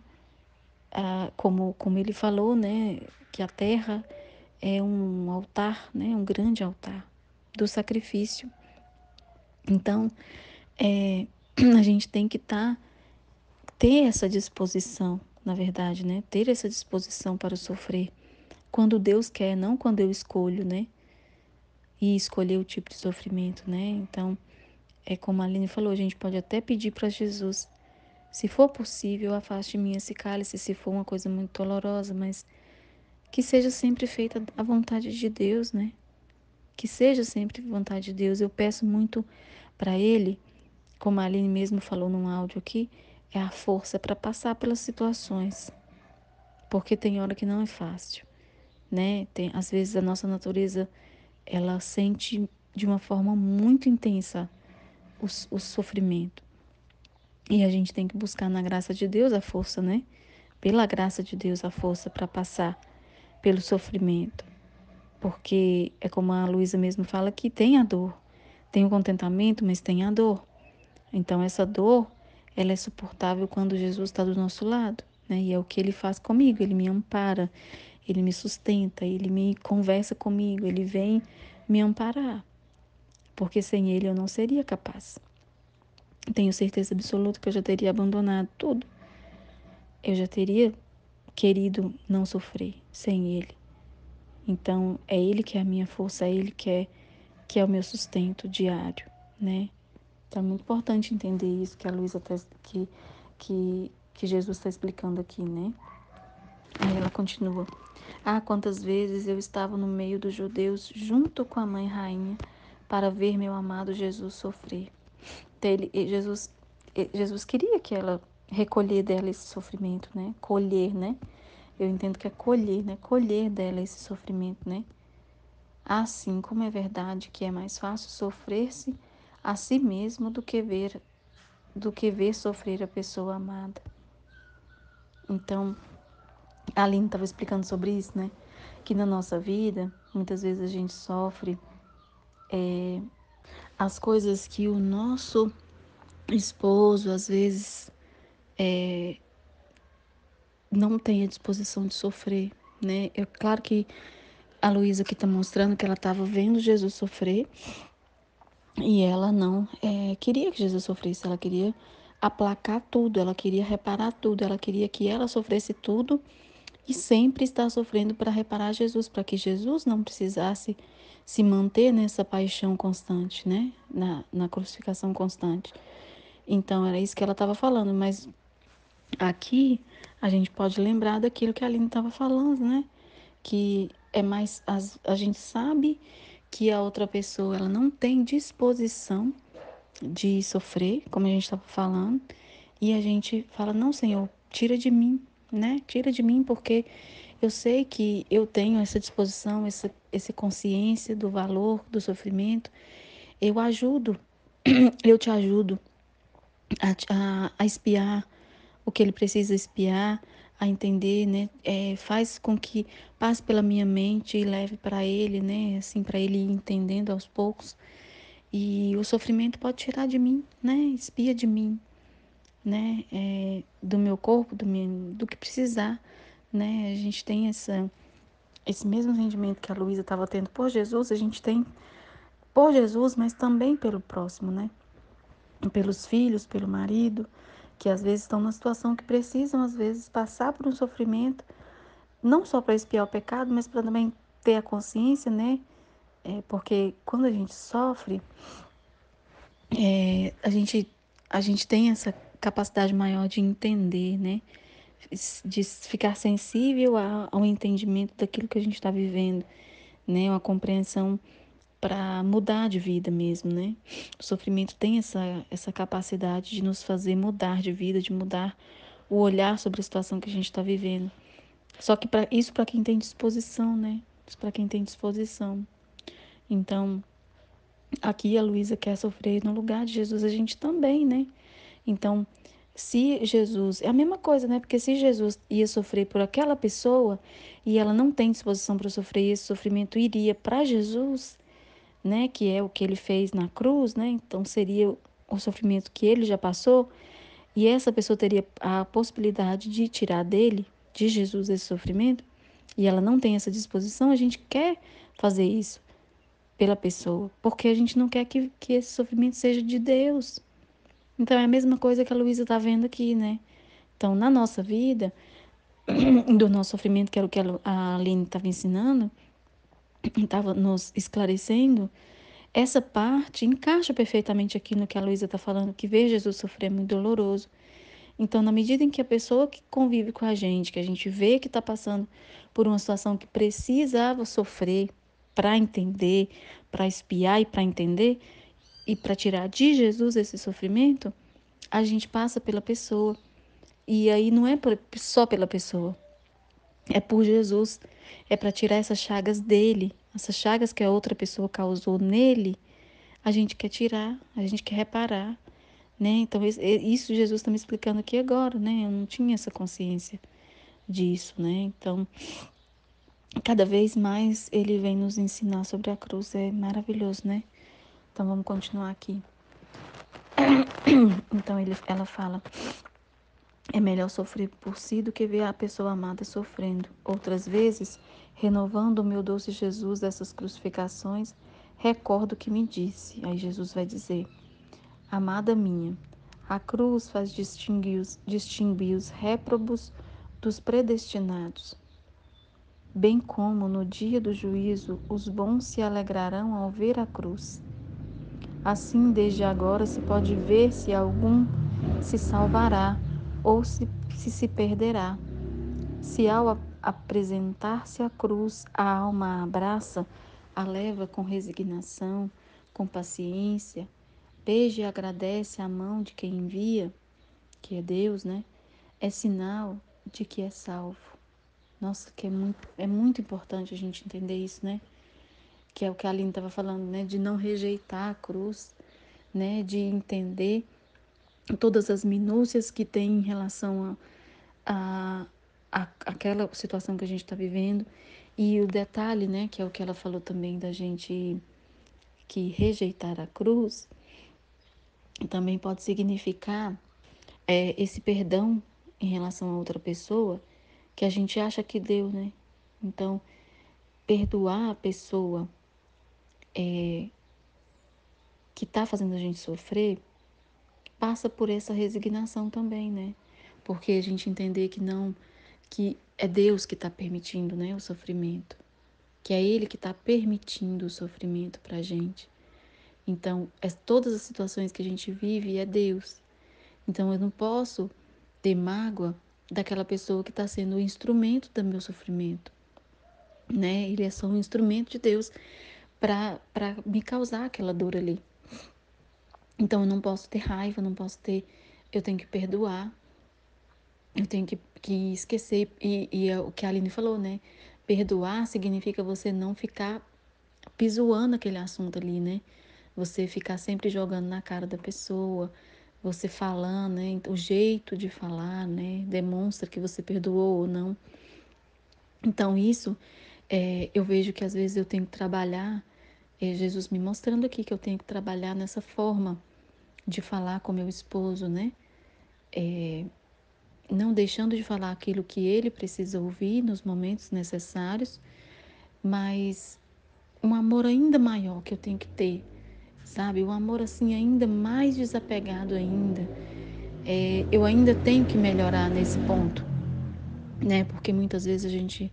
como ele falou, né? Que a Terra é um altar, né? Um grande altar do sacrifício. Então, a gente tem que ter essa disposição, na verdade, né? Ter essa disposição para sofrer quando Deus quer, não quando eu escolho, né? E escolher o tipo de sofrimento, né? Então, é como a Aline falou, a gente pode até pedir para Jesus, se for possível, afaste de mim esse cálice, se for uma coisa muito dolorosa, mas que seja sempre feita a vontade de Deus, né? Que seja sempre a vontade de Deus. Eu peço muito para Ele, como a Aline mesmo falou num áudio aqui, é a força para passar pelas situações, porque tem hora que não é fácil, né? Às vezes a nossa natureza ela sente de uma forma muito intensa o sofrimento. E a gente tem que buscar na graça de Deus a força, né? pela graça de Deus, a força para passar pelo sofrimento. Porque é como a Luísa mesmo fala que tem a dor, tem o contentamento, mas tem a dor. Então essa dor, ela é suportável quando Jesus está do nosso lado, né? E é o que ele faz comigo, ele me ampara, ele me sustenta, ele me conversa comigo, ele vem me amparar, porque sem ele eu não seria capaz. Tenho certeza absoluta que eu já teria abandonado tudo. Eu já teria querido não sofrer sem ele. Então, é ele que é a minha força, é ele que é o meu sustento diário, né? Então, é muito importante entender isso que a Luísa tá, que Jesus está explicando aqui, né? Aí ela continua. Ah, quantas vezes eu estava no meio dos judeus junto com a mãe rainha para ver meu amado Jesus sofrer. Então, Jesus queria que ela recolher dela esse sofrimento, né? Colher, né? Eu entendo que é colher, né? Colher dela esse sofrimento, né? Assim como é verdade que é mais fácil sofrer-se a si mesmo do que ver sofrer a pessoa amada. Então, a Aline estava explicando sobre isso, né? Que na nossa vida, muitas vezes a gente sofre as coisas que o nosso esposo, às vezes, não tem a disposição de sofrer, né? É claro que a Luísa aqui está mostrando que ela estava vendo Jesus sofrer e ela não queria que Jesus sofresse, ela queria aplacar tudo, ela queria reparar tudo, ela queria que ela sofresse tudo e sempre estar sofrendo para reparar Jesus, para que Jesus não precisasse se manter nessa paixão constante, né? Na crucificação constante. Então, era isso que ela estava falando, mas aqui a gente pode lembrar daquilo que a Aline estava falando, né? Que é mais. A gente sabe que a outra pessoa ela não tem disposição de sofrer, como a gente estava falando, e a gente fala: não, Senhor, tira de mim, né? Tira de mim, porque eu sei que eu tenho essa disposição, essa consciência do valor do sofrimento. Eu ajudo, eu te ajudo a espiar o que ele precisa espiar, a entender, né? Faz com que passe pela minha mente e leve para ele, né? Assim, para ele ir entendendo aos poucos. E o sofrimento pode tirar de mim, né? Espia de mim, né? Do meu corpo, do que precisar, né? A gente tem esse mesmo entendimento que a Luísa estava tendo por Jesus, a gente tem por Jesus, mas também pelo próximo, né? Pelos filhos, pelo marido, que às vezes estão numa situação que precisam, às vezes, passar por um sofrimento, não só para expiar o pecado, mas para também ter a consciência, né? Porque quando a gente sofre, a gente tem essa capacidade maior de entender, né? De ficar sensível ao entendimento daquilo que a gente está vivendo, né? Uma compreensão para mudar de vida mesmo, né? O sofrimento tem essa capacidade de nos fazer mudar de vida, de mudar o olhar sobre a situação que a gente está vivendo. Só que isso para quem tem disposição, né? Isso para quem tem disposição. Então, aqui a Luísa quer sofrer no lugar de Jesus, a gente também, né? Então, se Jesus. É a mesma coisa, né? Porque se Jesus ia sofrer por aquela pessoa e ela não tem disposição para sofrer, e esse sofrimento iria para Jesus, né? Que é o que ele fez na cruz, né? Então, seria o sofrimento que ele já passou. E essa pessoa teria a possibilidade de tirar dele, de Jesus, esse sofrimento. E ela não tem essa disposição, a gente quer fazer isso pela pessoa, porque a gente não quer que esse sofrimento seja de Deus. Então é a mesma coisa que a Luísa está vendo aqui, né? Então, na nossa vida, do nosso sofrimento, que era o que a Aline estava ensinando, estava nos esclarecendo, essa parte encaixa perfeitamente aqui no que a Luísa está falando, que ver Jesus sofrer é muito doloroso. Então, na medida em que a pessoa que convive com a gente, que a gente vê que está passando por uma situação que precisava sofrer para entender, para espiar e para entender, e para tirar de Jesus esse sofrimento, a gente passa pela pessoa. E aí não é só pela pessoa, é por Jesus. É para tirar essas chagas dele, essas chagas que a outra pessoa causou nele, a gente quer tirar, a gente quer reparar, né? Então, isso Jesus está me explicando aqui agora, né? Eu não tinha essa consciência. disso, né? Então, cada vez mais ele vem nos ensinar sobre a cruz, é maravilhoso, né? Então vamos continuar aqui. Então ela fala: é melhor sofrer por si do que ver a pessoa amada sofrendo. Outras vezes, renovando o meu doce Jesus dessas crucificações, recordo que me disse. Aí Jesus vai dizer: amada minha, a cruz faz distinguir os réprobos dos predestinados, bem como no dia do juízo os bons se alegrarão ao ver a cruz. Assim, desde agora se pode ver se algum se salvará ou se perderá. Se ao apresentar-se à cruz a alma a abraça, a leva com resignação, com paciência, beija e agradece a mão de quem envia, que é Deus, né? É sinal de que é salvo. Nossa, que é muito importante a gente entender isso, né? Que é o que a Aline estava falando, né? De não rejeitar a cruz, né? De entender todas as minúcias que tem em relação a aquela situação que a gente está vivendo. E o detalhe, né? Que é o que ela falou também da gente que rejeitar a cruz também pode significar esse perdão em relação a outra pessoa que a gente acha que deu, né? Então, perdoar a pessoa que está fazendo a gente sofrer passa por essa resignação também, né? Porque a gente entender que não, que é Deus que está permitindo, né, o sofrimento, que é Ele que está permitindo o sofrimento para a gente. Então, todas as situações que a gente vive é Deus. Então, eu não posso ter mágoa daquela pessoa que está sendo o instrumento do meu sofrimento, né? Ele é só um instrumento de Deus para me causar aquela dor ali. Então, eu não posso ter raiva, não posso ter. Eu tenho que perdoar, eu tenho que esquecer. E é o que a Aline falou, né? Perdoar significa você não ficar pisoando aquele assunto ali, né? Você ficar sempre jogando na cara da pessoa, você falando, né? O jeito de falar, né? Demonstra que você perdoou ou não. Então, isso, eu vejo que às vezes eu tenho que trabalhar, Jesus me mostrando aqui que eu tenho que trabalhar nessa forma de falar com meu esposo, né? Não deixando de falar aquilo que ele precisa ouvir nos momentos necessários, mas um amor ainda maior que eu tenho que ter, sabe? Um amor assim ainda mais desapegado ainda. Eu ainda tenho que melhorar nesse ponto, né? Porque muitas vezes a gente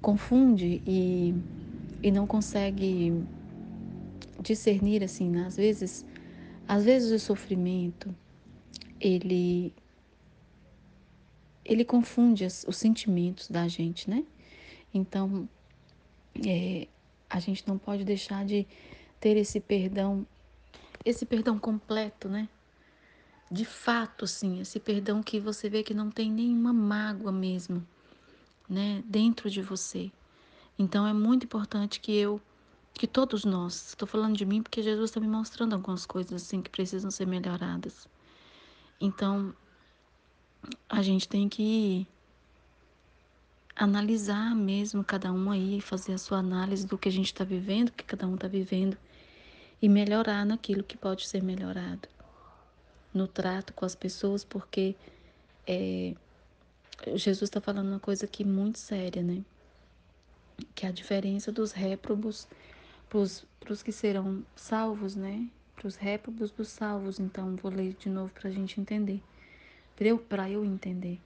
confunde e não consegue discernir assim, né? Às vezes o sofrimento ele ele confunde os sentimentos da gente, né? Então, é, a gente não pode deixar de ter esse perdão completo, né? De fato, sim, esse perdão que você vê que não tem nenhuma mágoa mesmo, né? Dentro de você. Então, é muito importante que todos nós, estou falando de mim porque Jesus está me mostrando algumas coisas assim que precisam ser melhoradas. Então, a gente tem que analisar mesmo cada um aí, fazer a sua análise do que a gente está vivendo, que cada um está vivendo, e melhorar naquilo que pode ser melhorado. No trato com as pessoas, porque Jesus está falando uma coisa aqui muito séria, né? Que é a diferença dos réprobos para os que serão salvos, né? Para os réprobos dos salvos. Então, vou ler de novo para a gente entender. Para eu entender.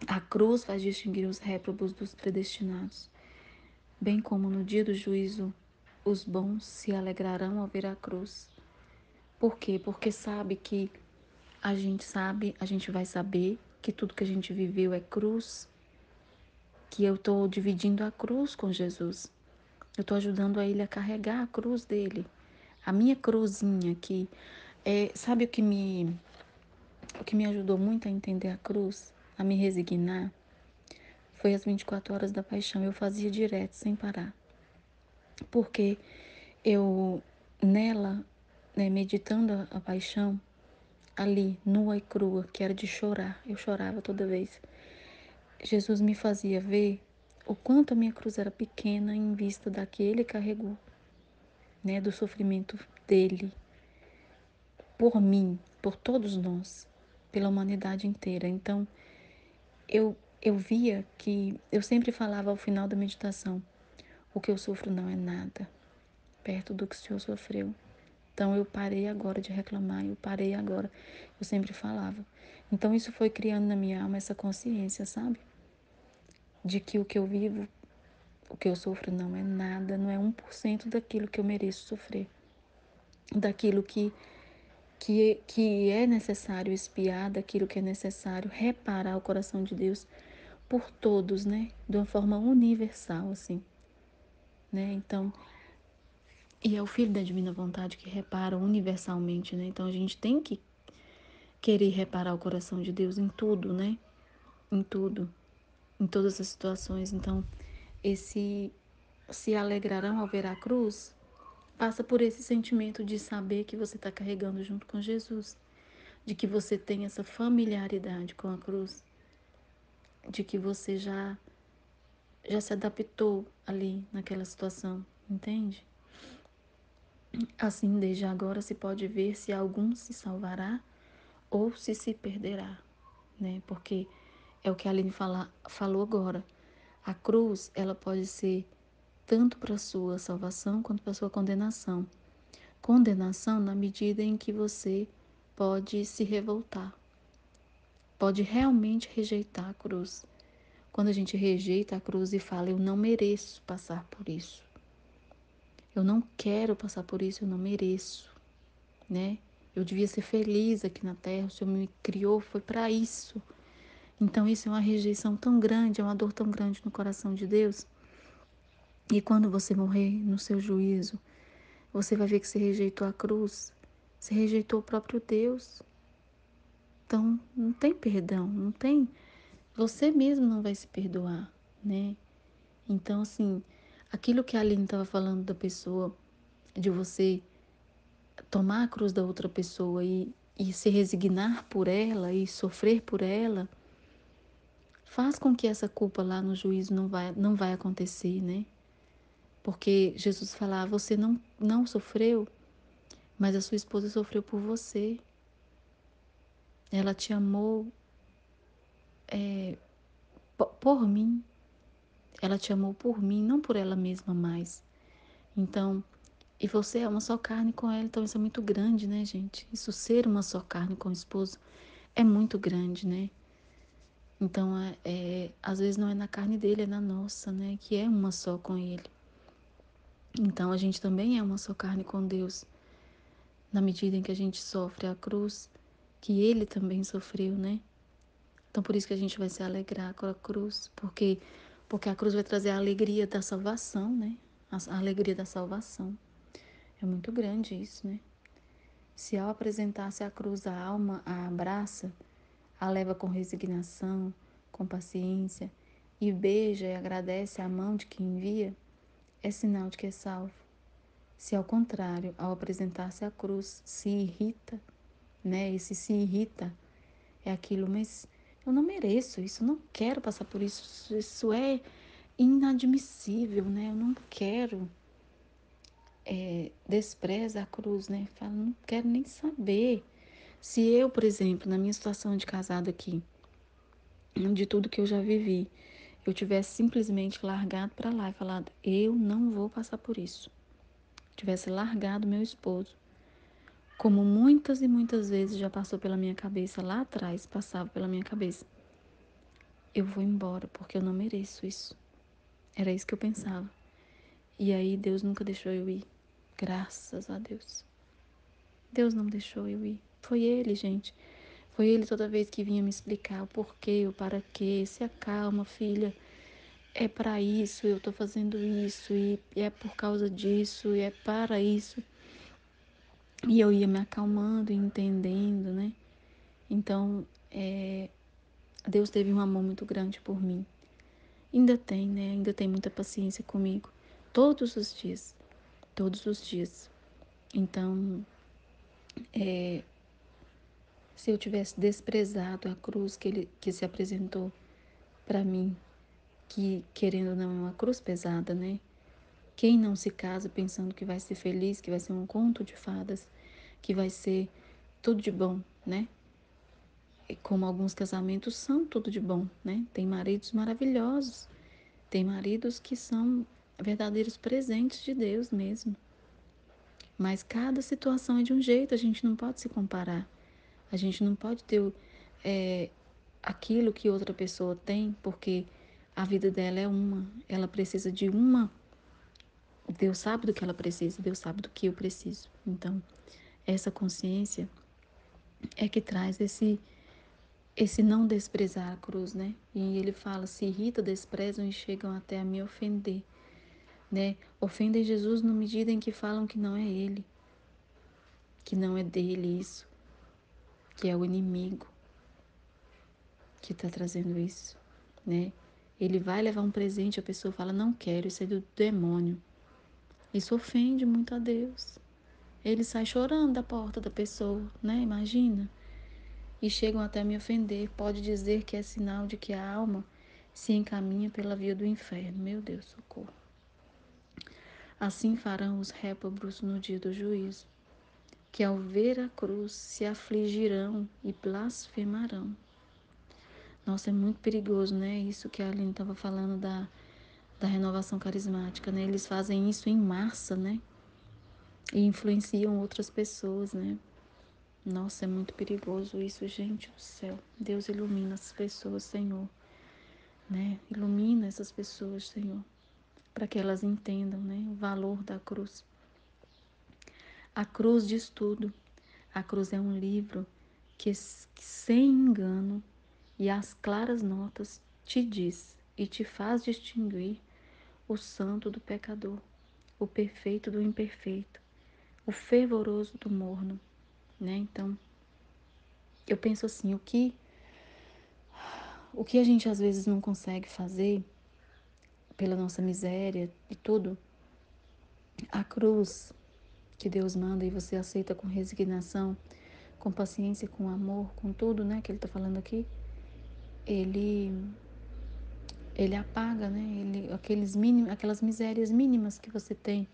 A cruz faz distinguir os réprobos dos predestinados, bem como no dia do juízo os bons se alegrarão ao ver a cruz. Por quê? Porque a gente vai saber que tudo que a gente viveu é cruz, que eu estou dividindo a cruz com Jesus. Eu estou ajudando a ele a carregar a cruz dele. A minha cruzinha aqui. Sabe o que me ajudou muito a entender a cruz? A me resignar? Foi as 24 horas da paixão. Eu fazia direto, sem parar. Porque eu, nela, né, meditando a paixão, ali, nua e crua, que era de chorar. Eu chorava toda vez. Jesus me fazia ver o quanto a minha cruz era pequena em vista da que ele carregou, né, do sofrimento dele por mim, por todos nós, pela humanidade inteira. Então, eu via que eu sempre falava ao final da meditação: o que eu sofro não é nada perto do que o Senhor sofreu. Então eu parei agora de reclamar, eu parei agora. Eu sempre falava. Então isso foi criando na minha alma essa consciência, sabe? De que o que eu vivo, o que eu sofro não é nada, não é 1% daquilo que eu mereço sofrer. Daquilo que é necessário expiar, daquilo que é necessário reparar o coração de Deus por todos, né? De uma forma universal, assim, né? Então, e é o Filho da Divina Vontade que repara universalmente, né? Então a gente tem que querer reparar o coração de Deus em tudo, né? Em tudo, em todas as situações. Então, esse se alegrarão ao ver a cruz passa por esse sentimento de saber que você está carregando junto com Jesus, de que você tem essa familiaridade com a cruz, de que você já se adaptou ali naquela situação, entende? Assim, desde agora se pode ver se algum se salvará ou se perderá, né? Porque é o que a Aline falou agora. A cruz, ela pode ser tanto para a sua salvação quanto para a sua condenação. Condenação na medida em que você pode se revoltar, pode realmente rejeitar a cruz. Quando a gente rejeita a cruz e fala: eu não mereço passar por isso, eu não quero passar por isso, eu não mereço, né? Eu devia ser feliz aqui na terra, o Senhor me criou, foi para isso. Então isso é uma rejeição tão grande, é uma dor tão grande no coração de Deus. E quando você morrer no seu juízo, você vai ver que você rejeitou a cruz, você rejeitou o próprio Deus. Então não tem perdão, não tem. Você mesmo não vai se perdoar, né? Então, assim, aquilo que a Aline estava falando da pessoa, de você tomar a cruz da outra pessoa e se resignar por ela e sofrer por ela, faz com que essa culpa lá no juízo não vai acontecer, né? Porque Jesus fala: você não sofreu, mas a sua esposa sofreu por você. Ela te amou por mim. Ela te amou por mim, não por ela mesma mais. Então, e você é uma só carne com ela, então isso é muito grande, né, gente? Isso ser uma só carne com o esposo é muito grande, né? Então, às vezes não é na carne dele, é na nossa, né? Que é uma só com ele. Então, a gente também é uma só carne com Deus, na medida em que a gente sofre a cruz, que ele também sofreu, né? Então, por isso que a gente vai se alegrar com a cruz, porque a cruz vai trazer a alegria da salvação, né? A alegria da salvação. É muito grande isso, né? Se ao apresentar-se a cruz, a alma a abraça, a leva com resignação, com paciência, e beija e agradece a mão de quem envia, é sinal de que é salvo. Se ao contrário, ao apresentar-se a cruz, se irrita, né? Esse se irrita é aquilo, mas eu não mereço isso, eu não quero passar por isso, isso é inadmissível, né? Eu não quero. Despreza a cruz, né? Fala: não quero nem saber. Se eu, por exemplo, na minha situação de casado aqui, de tudo que eu já vivi, eu tivesse simplesmente largado para lá e falado: eu não vou passar por isso. Tivesse largado meu esposo, como muitas e muitas vezes já passou pela minha cabeça lá atrás, passava pela minha cabeça: eu vou embora porque eu não mereço isso. Era isso que eu pensava. E aí Deus nunca deixou eu ir. Graças a Deus. Deus não deixou eu ir. Foi Ele, gente. Foi Ele toda vez que vinha me explicar o porquê, o para quê. Se acalma, filha. É para isso, eu tô fazendo isso, e é por causa disso, e é para isso. E eu ia me acalmando e entendendo, né? Então, Deus teve um amor muito grande por mim. Ainda tem, né? Ainda tem muita paciência comigo. Todos os dias. Todos os dias. Então, se eu tivesse desprezado a cruz que se apresentou para mim, que querendo ou não é uma cruz pesada, né? Quem não se casa pensando que vai ser feliz, que vai ser um conto de fadas, que vai ser tudo de bom, né? E como alguns casamentos são tudo de bom, né? Tem maridos maravilhosos, tem maridos que são verdadeiros presentes de Deus mesmo. Mas cada situação é de um jeito, a gente não pode se comparar. A gente não pode ter é, aquilo que outra pessoa tem, porque a vida dela é uma, ela precisa de uma. Deus sabe do que ela precisa, Deus sabe do que eu preciso. Então, essa consciência é que traz esse não desprezar a cruz, né? E ele fala: se irritam, desprezam e chegam até a me ofender, né? Ofendem Jesus na medida em que falam que não é ele, que não é dele isso, que é o inimigo que está trazendo isso, né? Ele vai levar um presente, a pessoa fala: não quero, isso é do demônio. Isso ofende muito a Deus. Ele sai chorando da porta da pessoa, né? Imagina. E chegam até a me ofender. Pode dizer que é sinal de que a alma se encaminha pela via do inferno. Meu Deus, socorro. Assim farão os réprobos no dia do juízo, que ao ver a cruz se afligirão e blasfemarão. Nossa, é muito perigoso, né? Isso que a Aline estava falando da renovação carismática, né? Eles fazem isso em massa, né? E influenciam outras pessoas, né? Nossa, é muito perigoso isso, gente do céu. Deus ilumina essas pessoas, Senhor, né? Ilumina essas pessoas, Senhor, para que elas entendam, né, o valor da cruz. A cruz diz tudo. A cruz é um livro que sem engano e às claras notas te diz e te faz distinguir o santo do pecador, o perfeito do imperfeito, o fervoroso do morno, né? Então, eu penso assim, o que a gente às vezes não consegue fazer pela nossa miséria e tudo, a cruz que Deus manda e você aceita com resignação, com paciência, com amor, com tudo, né, que ele está falando aqui, ele ele apaga, né, aquelas misérias mínimas que você tem,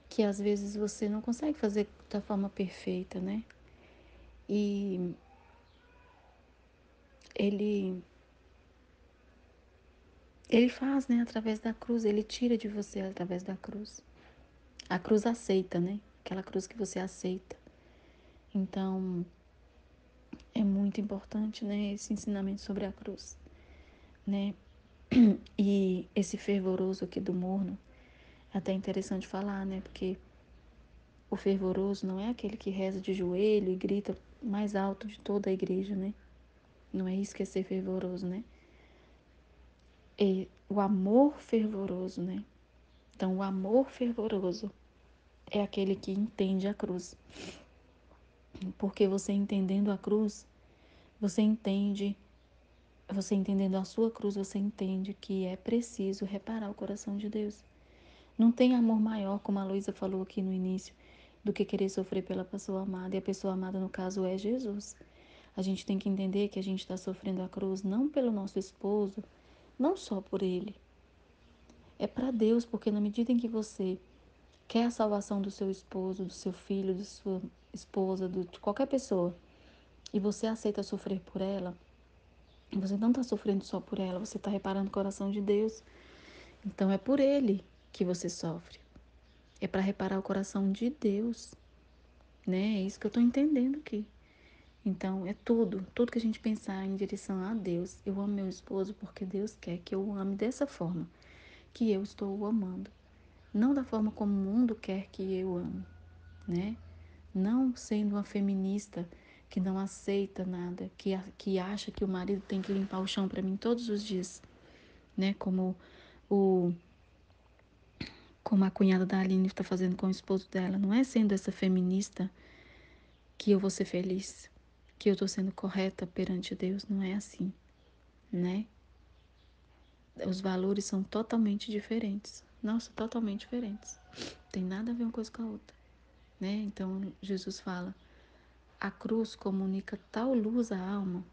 que às vezes você não consegue fazer da forma perfeita, né? E ele ele faz, né, através da cruz, ele tira de você através da cruz. A cruz aceita, né? Aquela cruz que você aceita. Então, é muito importante, né, esse ensinamento sobre a cruz, né? E esse fervoroso aqui do morno, é até interessante falar, né? Porque o fervoroso não é aquele que reza de joelho e grita mais alto de toda a igreja, né? Não é isso que é ser fervoroso, né? É o amor fervoroso, né? Então, o amor fervoroso é aquele que entende a cruz. Porque você entendendo a cruz, você entende, você entendendo a sua cruz, você entende que é preciso reparar o coração de Deus. Não tem amor maior, como a Luísa falou aqui no início, do que querer sofrer pela pessoa amada. E a pessoa amada, no caso, é Jesus. A gente tem que entender que a gente está sofrendo a cruz não pelo nosso esposo, não só por ele. É para Deus, porque na medida em que você quer a salvação do seu esposo, do seu filho, de sua esposa, de qualquer pessoa, e você aceita sofrer por ela, você não está sofrendo só por ela, você está reparando o coração de Deus. Então é por ele que você sofre. É para reparar o coração de Deus, né? É isso que eu estou entendendo aqui. Então é tudo que a gente pensar em direção a Deus. Eu amo meu esposo porque Deus quer que eu o ame dessa forma que eu estou o amando. Não da forma como o mundo quer que eu ame, né? Não sendo uma feminista que não aceita nada, que acha que o marido tem que limpar o chão para mim todos os dias, né? O, como a cunhada da Aline está fazendo com o esposo dela. Não é sendo essa feminista que eu vou ser feliz, que eu estou sendo correta perante Deus. Não é assim, né? Os valores são totalmente diferentes. Nossa, totalmente diferentes. Tem nada a ver uma coisa com a outra, né? Então Jesus fala: a cruz comunica tal luz à alma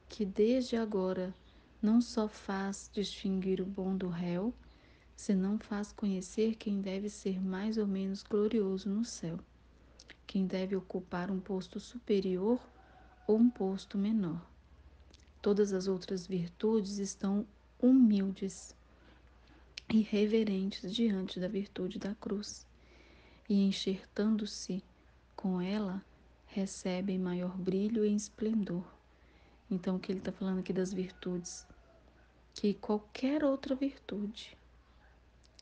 que desde agora não só faz distinguir o bom do réu, senão faz conhecer quem deve ser mais ou menos glorioso no céu, quem deve ocupar um posto superior ou um posto menor. Todas as outras virtudes estão humildes e reverentes diante da virtude da cruz, e enxertando-se com ela, recebem maior brilho e esplendor. Então, o que ele está falando aqui das virtudes? Que qualquer outra virtude,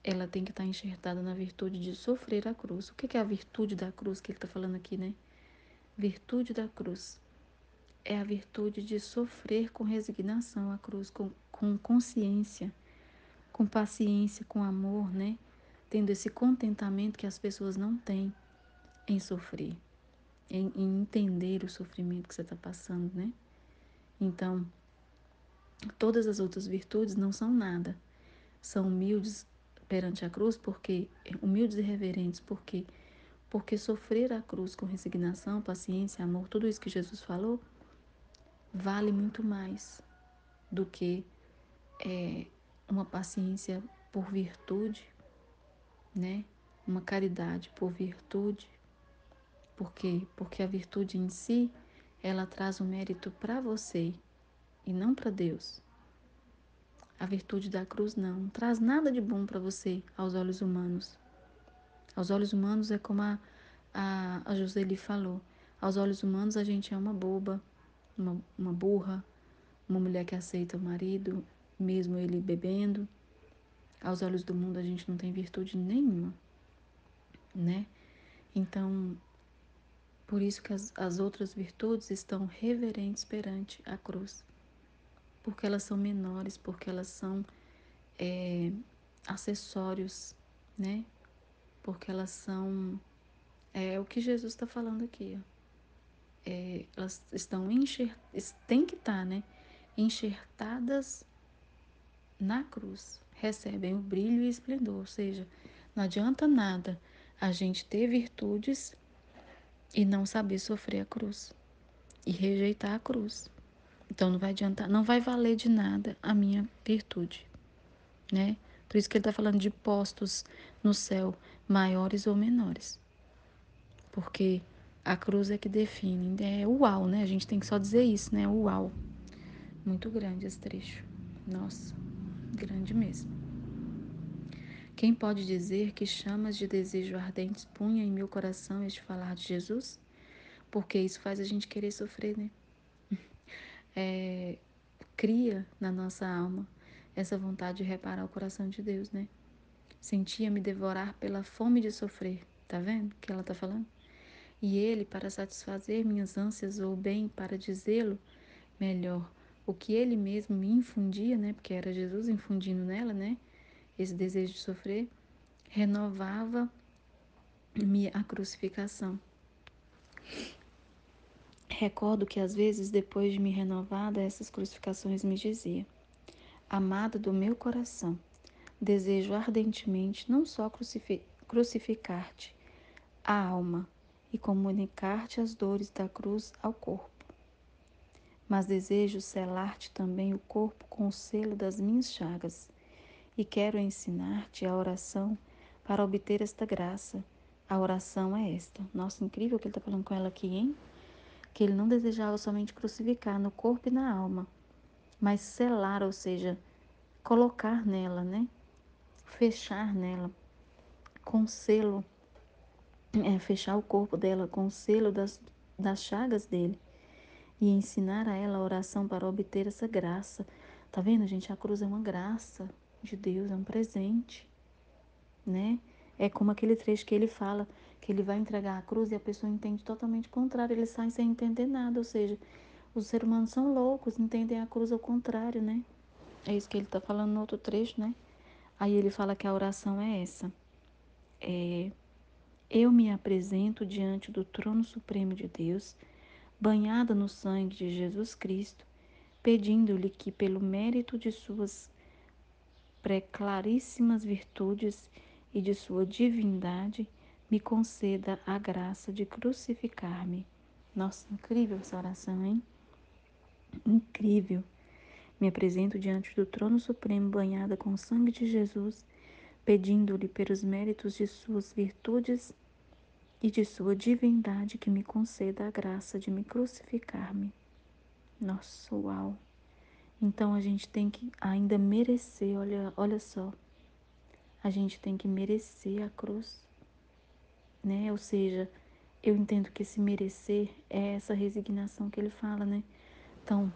ela tem que estar enxertada na virtude de sofrer a cruz. O que é a virtude da cruz que ele está falando aqui, né? Virtude da cruz é a virtude de sofrer com resignação a cruz, com consciência, com paciência, com amor, né? Tendo esse contentamento que as pessoas não têm em sofrer, em entender o sofrimento que você está passando, né? Então, todas as outras virtudes não são nada. São humildes perante a cruz, porque humildes e reverentes, porque sofrer a cruz com resignação, paciência, amor, tudo isso que Jesus falou, vale muito mais do que uma paciência por virtude, né? Uma caridade por virtude. Por quê? Porque a virtude em si, ela traz o mérito para você e não para Deus. A virtude da cruz não traz nada de bom para você aos olhos humanos. Aos olhos humanos é como a Joseli falou. Aos olhos humanos a gente é uma boba, uma burra, uma mulher que aceita o marido, mesmo ele bebendo. Aos olhos do mundo a gente não tem virtude nenhuma, né? Então, por isso que as outras virtudes estão reverentes perante a cruz. Porque elas são menores, porque elas são acessórios, né? Porque elas são o que Jesus está falando aqui, ó. Elas estão tem que estar, né? Enxertadas na cruz, recebem o brilho e esplendor, ou seja, não adianta nada a gente ter virtudes e não saber sofrer a cruz e rejeitar a cruz. Então não vai adiantar, não vai valer de nada a minha virtude, né? Por isso que ele está falando de postos no céu, maiores ou menores. Porque a cruz é que define, é uau, né? A gente tem que só dizer isso, né? Uau. Muito grande esse trecho. Nossa, grande mesmo. Quem pode dizer que chamas de desejo ardentes punha em meu coração este falar de Jesus? Porque isso faz a gente querer sofrer, né? Cria na nossa alma essa vontade de reparar o coração de Deus, né? Sentia-me devorar pela fome de sofrer. Tá vendo o que ela tá falando? E ele, para satisfazer minhas ânsias, ou bem para dizê-lo melhor, o que ele mesmo me infundia, né? Porque era Jesus infundindo nela, né? Esse desejo de sofrer, renovava-me a crucificação. Recordo que às vezes, depois de me renovada, essas crucificações me dizia: Amado do meu coração, desejo ardentemente não só crucificar-te a alma e comunicar-te as dores da cruz ao corpo, mas desejo selar-te também o corpo com o selo das minhas chagas, e quero ensinar-te a oração para obter esta graça. A oração é esta. Nossa, incrível o que ele está falando com ela aqui, hein? Que ele não desejava somente crucificar no corpo e na alma, mas selar, ou seja, colocar nela, né? Fechar nela, com selo, fechar o corpo dela com o selo das chagas dele e ensinar a ela a oração para obter essa graça. Tá vendo, gente? A cruz é uma graça de Deus, é um presente, né? É como aquele trecho que ele fala que ele vai entregar a cruz e a pessoa entende totalmente o contrário, ele sai sem entender nada, ou seja, os seres humanos são loucos, entendem a cruz ao contrário, né? É isso que ele está falando no outro trecho, né? Aí ele fala que a oração é essa. Eu me apresento diante do trono supremo de Deus, banhada no sangue de Jesus Cristo, pedindo-lhe que, pelo mérito de suas preclaríssimas virtudes e de sua divindade, me conceda a graça de crucificar-me. Nossa, incrível essa oração, hein? Incrível. Me apresento diante do trono supremo, banhada com o sangue de Jesus, pedindo-lhe pelos méritos de suas virtudes e de sua divindade que me conceda a graça de me crucificar-me. Nossa, uau! Então a gente tem que ainda merecer, olha só, a gente tem que merecer a cruz, né? Ou seja, eu entendo que esse merecer é essa resignação que ele fala, né? Então,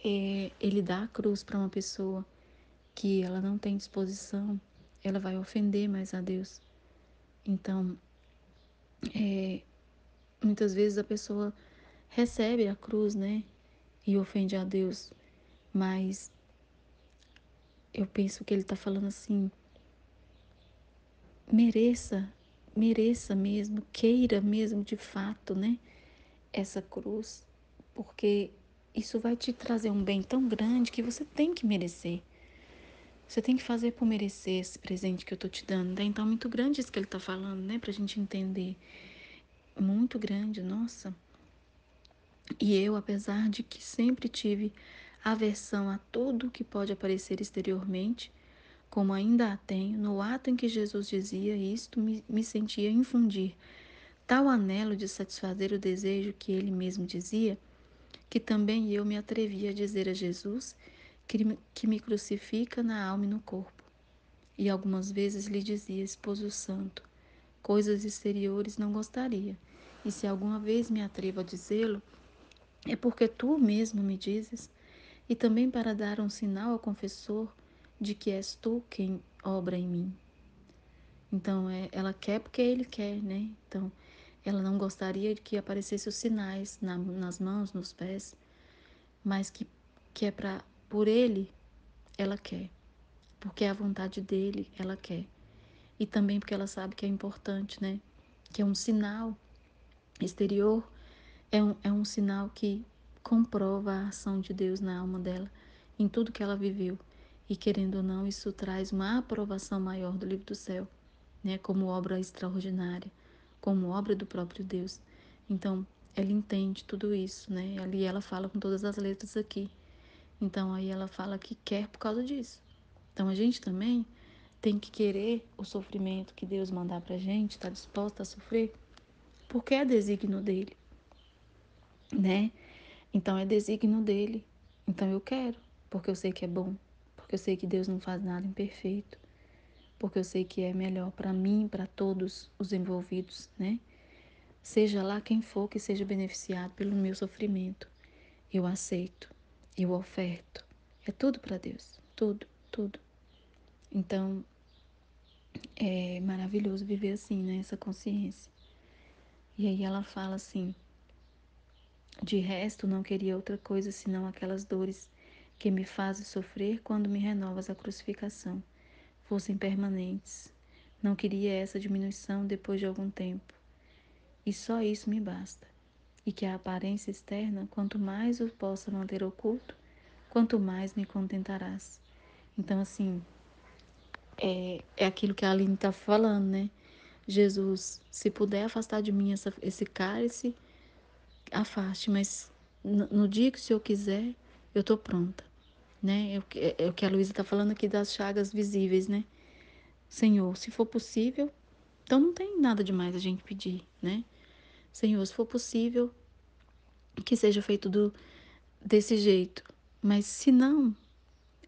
ele dá a cruz para uma pessoa que ela não tem disposição, ela vai ofender mais a Deus. Então, muitas vezes a pessoa recebe a cruz, né? E ofende a Deus. Mas eu penso que ele está falando assim, mereça, mereça mesmo, queira mesmo de fato, né? Essa cruz, porque isso vai te trazer um bem tão grande que você tem que merecer. Você tem que fazer por merecer esse presente que eu tô te dando, né? Então, é muito grande isso que ele tá falando, né? Pra gente entender. Muito grande, nossa. E eu, apesar de que sempre tive aversão a tudo que pode aparecer exteriormente, como ainda a tenho, no ato em que Jesus dizia isto, me sentia infundir tal anelo de satisfazer o desejo que ele mesmo dizia, que também eu me atrevia a dizer a Jesus que me crucifica na alma e no corpo. E algumas vezes lhe dizia, esposo santo, coisas exteriores não gostaria. E se alguma vez me atrevo a dizê-lo, é porque tu mesmo me dizes, e também para dar um sinal ao confessor de que és tu quem obra em mim. Então, ela quer porque ele quer, né? Então, ela não gostaria de que aparecessem os sinais nas mãos, nos pés, mas que é por ele, ela quer. Porque é a vontade dele, ela quer. E também porque ela sabe que é importante, né? Que é um sinal exterior, é um sinal que comprova a ação de Deus na alma dela, em tudo que ela viveu. E querendo ou não, isso traz uma aprovação maior do livro do céu, né? Como obra extraordinária, como obra do próprio Deus. Então, ela entende tudo isso, né? Ali ela fala com todas as letras aqui. Então, aí ela fala que quer por causa disso. Então, a gente também tem que querer o sofrimento que Deus mandar pra gente, tá disposta a sofrer, porque é desígnio dele, né? Então é desígnio dele. Então eu quero, porque eu sei que é bom, porque eu sei que Deus não faz nada imperfeito, porque eu sei que é melhor para mim, para todos os envolvidos, né? Seja lá quem for que seja beneficiado pelo meu sofrimento, eu aceito, eu oferto. É tudo para Deus, tudo, tudo. Então é maravilhoso viver assim, né? Essa consciência. E aí ela fala assim: de resto, não queria outra coisa senão aquelas dores que me fazem sofrer quando me renovas a crucificação, fossem permanentes. Não queria essa diminuição depois de algum tempo. E só isso me basta. E que a aparência externa, quanto mais o possa manter oculto, quanto mais me contentarás. Então, assim, é aquilo que a Aline está falando, né? Jesus, se puder afastar de mim esse cálice, afaste, mas no dia que o Senhor quiser, eu tô pronta, né? É o que a Luísa está falando aqui das chagas visíveis, né? Senhor, se for possível, então não tem nada demais a gente pedir, né? Senhor, se for possível, que seja feito desse jeito, mas se não,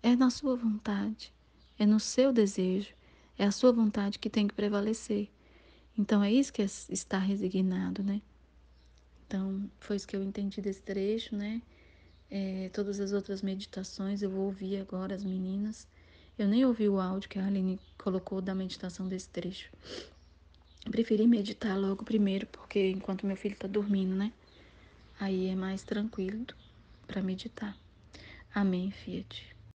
é na sua vontade, é no seu desejo, é a sua vontade que tem que prevalecer. Então é isso que é estar resignado, né? Então foi isso que eu entendi desse trecho, né? Todas as outras meditações eu vou ouvir agora, as meninas. Eu nem ouvi o áudio que a Aline colocou da meditação desse trecho. Preferi meditar logo primeiro, porque enquanto meu filho tá dormindo, né? Aí é mais tranquilo para meditar. Amém, Fiat.